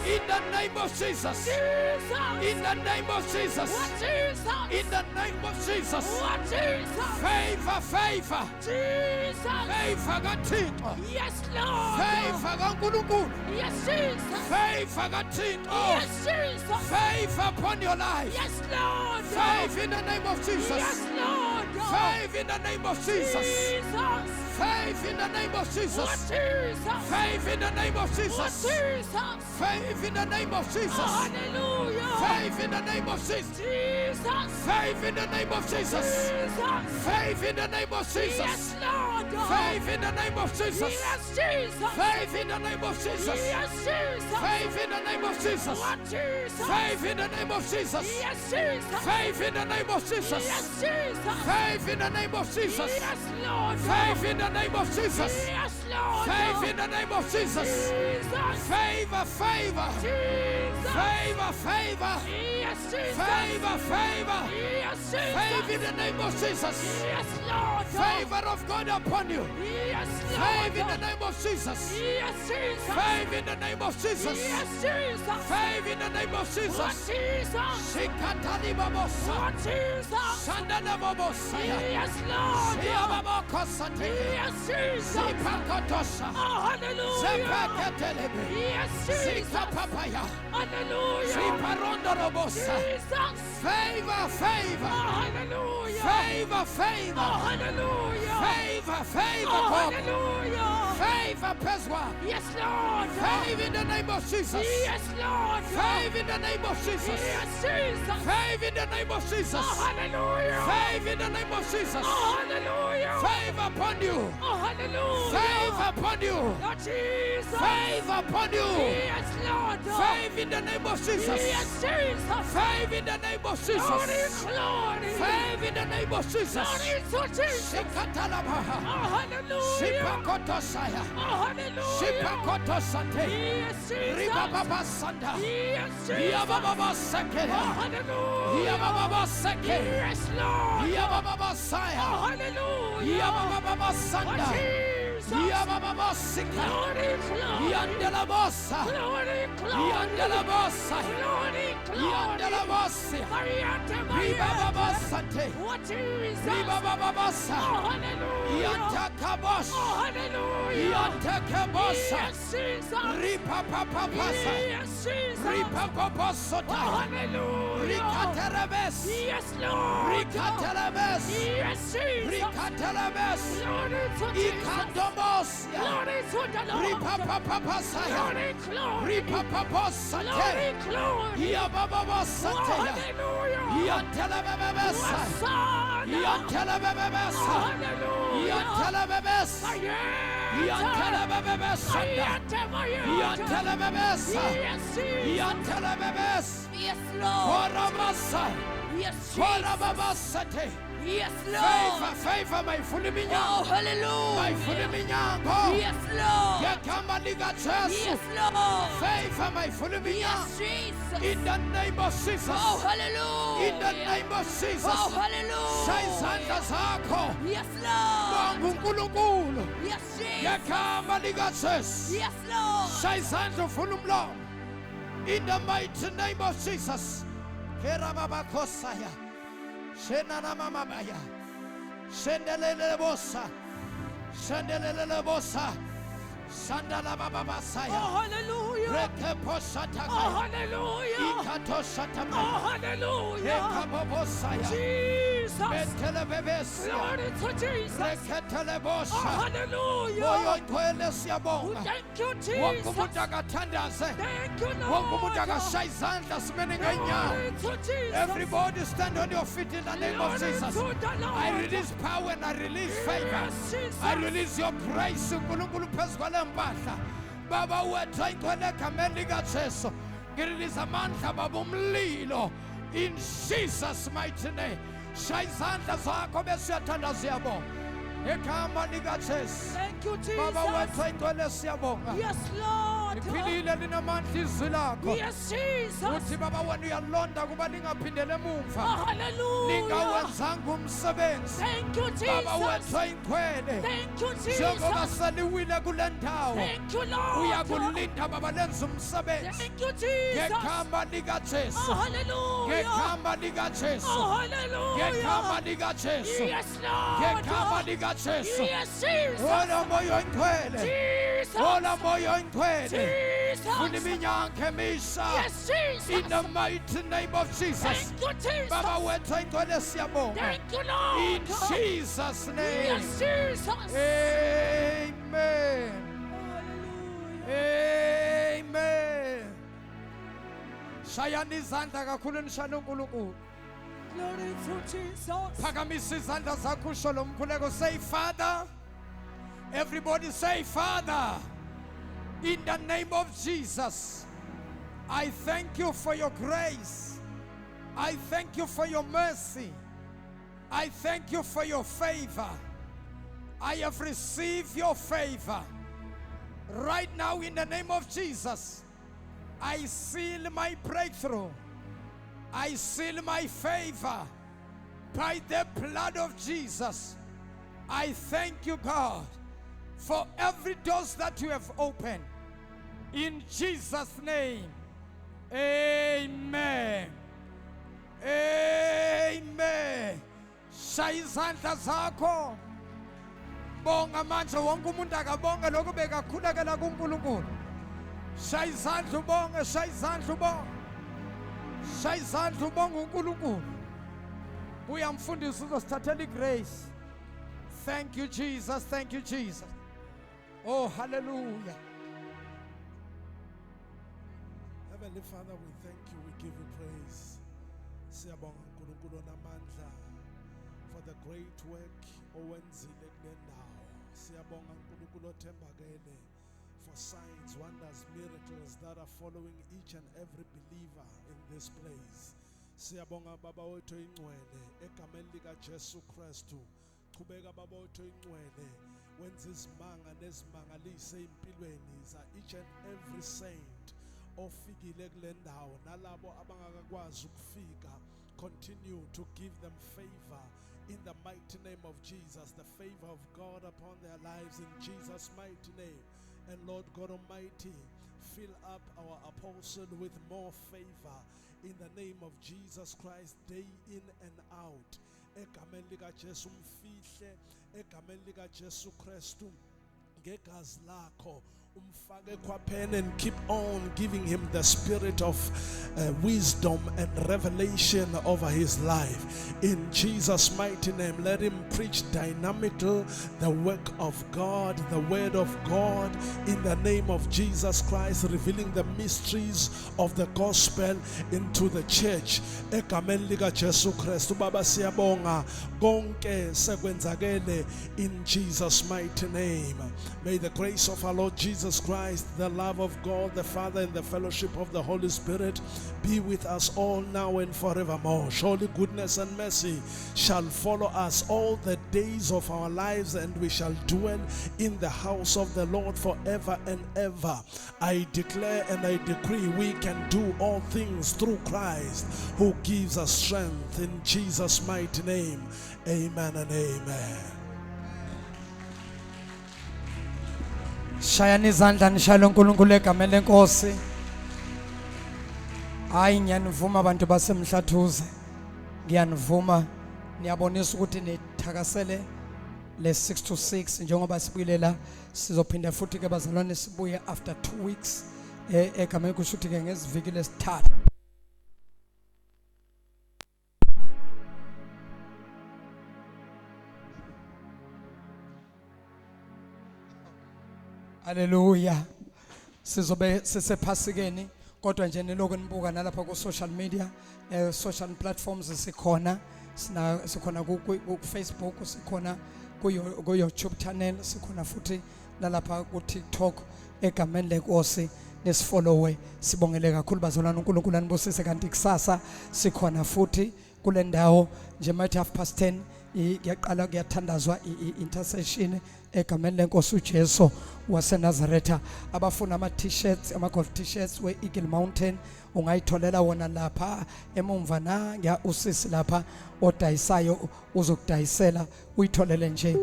In the name of Jesus. Jesus. In the name of Jesus. What Jesus? In the name of Jesus. What Jesus? Favor, favor. Jesus. Favor kaThixo. Yes, Lord. Favor kaNkulunkulu. Yes, Jesus. Favor kaThixo. Yes, Jesus. Favor upon your life. Yes, Lord. Favor in the name of Jesus. Yes, Lord. Favor in the name of Jesus. Jesus. Favor in the name of What Jesus. Jesus? Favor in the name of What Jesus. Jesus? Favor in the name of Jesus. Hallelujah. Favor in the name of Jesus. Jesus. Favor in the name of Jesus. Jesus. Favor in the name of Jesus. Yes, Lord. Favor in the name of Jesus. Yes, Jesus. Favor in the name of Jesus. Yes, Jesus. Favor in the name of Jesus. What Jesus? Favor in the name of Jesus. Yes, Jesus. Favor in the name of Jesus. Yes, Jesus. Favor in the name of Jesus. Yes, Lord. Favor in the name of Jesus. Yes, Lord. Favor in the name of Jesus. Jesus. Favor, favor. Jesus. Favor, favor. Yes, Jesus. Favor, favor. Yes, Jesus. Favor in the name of Jesus. Yes, Lord. Favor of God upon you. Yes, Lord. Favor in the name of Jesus. Yes, Jesus. Favor in the name of Jesus. Yes, Jesus. Favor in the name of What Jesus. Jesus? Shikatani babosa. What Jesus? Shandana babosa. Yes, Lord. Shiyababakosate. Yes, Jesus. Sipakotosha. Oh, hallelujah. Zepaketelebe. Yes, Jesus. Zikapapaya. Hallelujah. Ziparondorobosa. Jesus. Favor, Oh, favor. hallelujah. Favor, Oh, favor. hallelujah. Favor, favor, Oh, God. hallelujah. Favor Peswa. Yes, Lord. Favor in the name of Jesus. Yes, Lord. Favor in the name of Jesus. Yes, Jesus. Favor in the name of Jesus. Oh, hallelujah. Favor in the name of Jesus. Oh, hallelujah. Favor upon you. Oh, hallelujah. Favor upon you. Lord Jesus. Favor upon you. Yes, Lord. Favor in the name of Jesus. Yes, Jesus. Favor in the name of Jesus. Glory. Favor in the name of Jesus. Glory to Jesus. Shikatalabaha. Oh, hallelujah. Shipakotosaya. Oh, hallelujah. Shipakotosate. Yes, Jesus. Ribababa Sanda. Yes, Jesus. Yabababa Oh, Sekera. hallelujah. Yabababa Seke. Yes, Lord. Yabababa Oh, Saya. hallelujah. Yabababa Sanda. Jesus. Yabababa Sika. Glory, glory. Yandelabosa. Glory, glory. Yandelabosa. Glory, glory. Yandelabosa. Mariante, Ribababa Mariante. Sante. What Jesus? Ribababa Oh, Sa. hallelujah. Yantakabosh. Oh, hallelujah. Yantakabosa. Yes, Jesus. Ripapapapasa. Yes, Jesus. Oh, Ripapapasota. hallelujah. Rikaterabes. Yes, Lord. Rikaterabes. Yes, Jesus. Rikaterabes. Glory to Jesus. Ikandomosia. Glory to the Lord. Ripapapapasaya. Glory, glory. Ripapaposate. Glory, glory. Yabababasate. Oh, hallelujah. Yantelebebebesa. Hosanna. Yantelebebebesa. Oh, hallelujah. Yantelebebesa. Yantelebebebesa. Yantelebebesa. Yantelebebesa. Yes, Lord. Korabasa. Yes, Jesus. Korababasate. Yes, Favor, Lord. favor, my Oh, fulminyango. My hallelujah. fulminyango. Yes, Lord. Yakamba liga Jesu. Yes, Lord. Favor, my Yes, fulminyango. Jesus. In the name of Jesus. Oh, hallelujah. In the name of Jesus. Oh, hallelujah. Shayizandla zakho. Yes, Lord. Bonga uNkulunkulu. Yes, Jesus. Yakamba liga Jesu. Yes, Lord. Shayizandla uvula umlomo. In the mighty name of Jesus. Kerababa kosaya. Shenana mama baya. Shendelele bosa. Shendelele bosa. Sandala baba basaya. Oh, hallelujah. Reke posata. Oh, hallelujah. Ikato shatama. Oh, hallelujah. Reka bosaya. Jesus. Betele bebesia. Glory to Jesus. Reketele Oh, bosha. hallelujah. Moyo ngcwele siyabonga. Thank you, Wonke Jesus. umuntu akathandaze. Thank you, Wonke umuntu Lord. akashaya izandla simene ngenyawo. Glory to Jesus. Everybody stand on your feet in the name of Glory Jesus. to the Lord. I release power and I release favor. Yes, Jesus. I release your grace. uNkulunkulu phezu kwale mpahla. Baba wethu ayigcwele egameni likaJesu. Ngirelease amandla baba umlilo. In Jesus' mighty name. Shaya izandla zakho bese uyathandaza uyabonga. Egama likaJesu. Thank you, Baba wethu Jesus. ayigcwele siyabonga. Yes, Lord. Liphilile linamandla izwi lakho. Yes, Jesus. Uthi baba wena uyalonda kuba lingaphindele Oh, emuva. hallelujah. Ningawenzanga umsebenzi. Thank you, Baba Jesus. wethu ayingcwele. Thank you, Njengoba Jesus. seliwile kule ndawo. Thank you, Lord. Uyakulinda baba lenze umsebenzi. Thank you, Jesus. Ngegama likaJesu. Oh, hallelujah. Ngegama likaJesu. Oh, hallelujah. Ngegama likaJesu. Yes, Lord. Ngegama likaJesu. Yes, Jesus. Ola moyo oyingcwele. Jesus. Ola moyo oyingcwele. Jesus. Funa iminyango emisha. Yes, Jesus. In the mighty name of Jesus. Thank you, Jesus. Baba wethu ayingcwele siyabonga. Thank you, Lord. In Jesus' name. Yes, Jesus. Amen. Hallelujah. Amen. Shayani izandla kakhulu nishana uNkulunkulu. Glory to Jesus. Phakamisa izandla zakho usho lo mkhuleko. Say Father. Everybody say Father. In the name of Jesus. I thank you for your grace. I thank you for your mercy. I thank you for your favor. I have received your favor. Right now, in the name of Jesus, I seal my breakthrough. I seal my favor by the blood of Jesus. I thank you, God, for every door that you have opened. In Jesus' name, amen. Amen. Shaya izandla zakho. Bonga manje wonke umuntu akabonga lokho bekakhulekela kuNkulunkulu. Shaya izandla ubonge, shaya izandla ubonge. Shaya izandla ubonge uNkulunkulu. Uyamfundisa uzosithathela igrace. Thank you Jesus, thank you Jesus. Oh, hallelujah. Heavenly Father, we thank you, we give you praise. Siyabonga uNkulunkulu namandla for the great work owenzile kule ndawo. Siyabonga uNkulunkulu othembakele for signs, wonders, miracles that are following each and every believer in this place. Siyabonga Baba wethu ingcwele egameni lika Jesu Kristu. Qhubeka Baba wethu ingcwele wenza izimanga nezimangalise empilweni za each and every saint ofikile kule ndawo nalabo abangakwazi ukufika. Continue to give them favor in the mighty name of Jesus, the favor of God upon their lives in Jesus' mighty name. And Lord God Almighty, fill up our apostle with more favor in the name of Jesus Christ, day in and out. Egameni lika Jesu mfihle, egameni lika Jesu Kristu ngegazi lakho umfake kwaphela, and keep on giving him the spirit of wisdom and revelation over his life. In Jesus' mighty name, let him preach dynamically the work of God, the word of God, in the name of Jesus Christ, revealing the mysteries of the gospel into the church. Egameni lika Jesu Kristu Baba siyabonga konke sekwenzakele in Jesus' mighty name. May the grace of our Lord Jesus Christ, the love of God the Father, and the fellowship of the Holy Spirit be with us all now and forevermore. Surely goodness and mercy shall follow us all the days of our lives, and we shall dwell in the house of the Lord forever and ever. I declare and I decree we can do all things through Christ who gives us strength. In Jesus' mighty name, amen and amen. Shayani izandla nishayele uNkulunkulu egameni lenkosi. Hayi ngiyanivuma abantu basemhlathuze. Ngiyanivuma niyabonisa ukuthi nithakasele le 6 to 6 njengoba sibuyelela sizophinda futhi ke bazalwane sibuye after 2 weeks egameni kusho ukuthi ke ngeziviki lesithathu. Hallelujah. Sizobe sisephasikeni kodwa nje niloko nibuka nalapha ku social media, social platforms sikhona, sikhona ku Facebook, sikhona ku YouTube channel, sikhona futhi nalapha ku TikTok egameni lenkosi. Nesifollowe, sibongele kakhulu bazalwane, uNkulunkulu anibusise. Kanti kusasa sikhona futhi kule ndawo nje might 10:30 kuyaqala kuyathandazwa intercession egameni lenkosi uJesu waseNazaretha. Abafuna ama t-shirts, ama golf t-shirts we Eagle Mountain, ungayitholela wona lapha emumva na ngiya usisi lapha odayisayo uzokudayisela uyitholele nje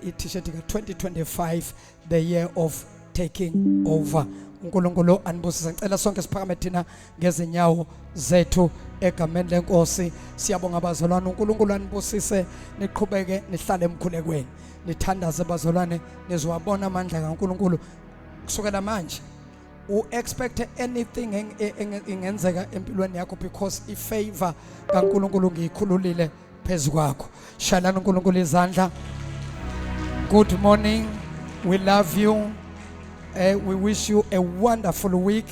i-t-shirt ka 2025, the year of taking over. uNkulunkulu anibusise. Ngicela sonke siphakame thina ngezinyawo zethu egameni lenkosi. Siyabonga bazalwane, uNkulunkulu anibusise, niqhubeke nihlale emkhulekweni, nithandaze bazalwane, nizowabona amandla kaNkulunkulu kusukela manje. U-expect anything ingenzeka empilweni yakho because ifavor kaNkulunkulu ngiyikhululile phezu kwakho. Shalana uNkulunkulu izandla. Good morning, we love you. We wish you a wonderful week.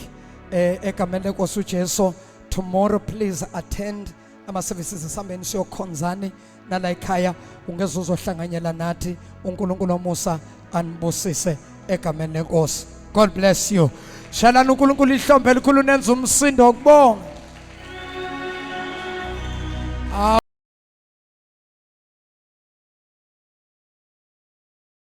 Egameni lenkosi uJesu. Tomorrow please attend ama services esambeni siyokhonzani nala ekhaya, ungeze uzohlanganyela nathi. uNkulunkulu omusa anibusise egameni lenkosi. God bless you. Shalana uNkulunkulu ihlombe elikhulu nenza umsindo wokubonga.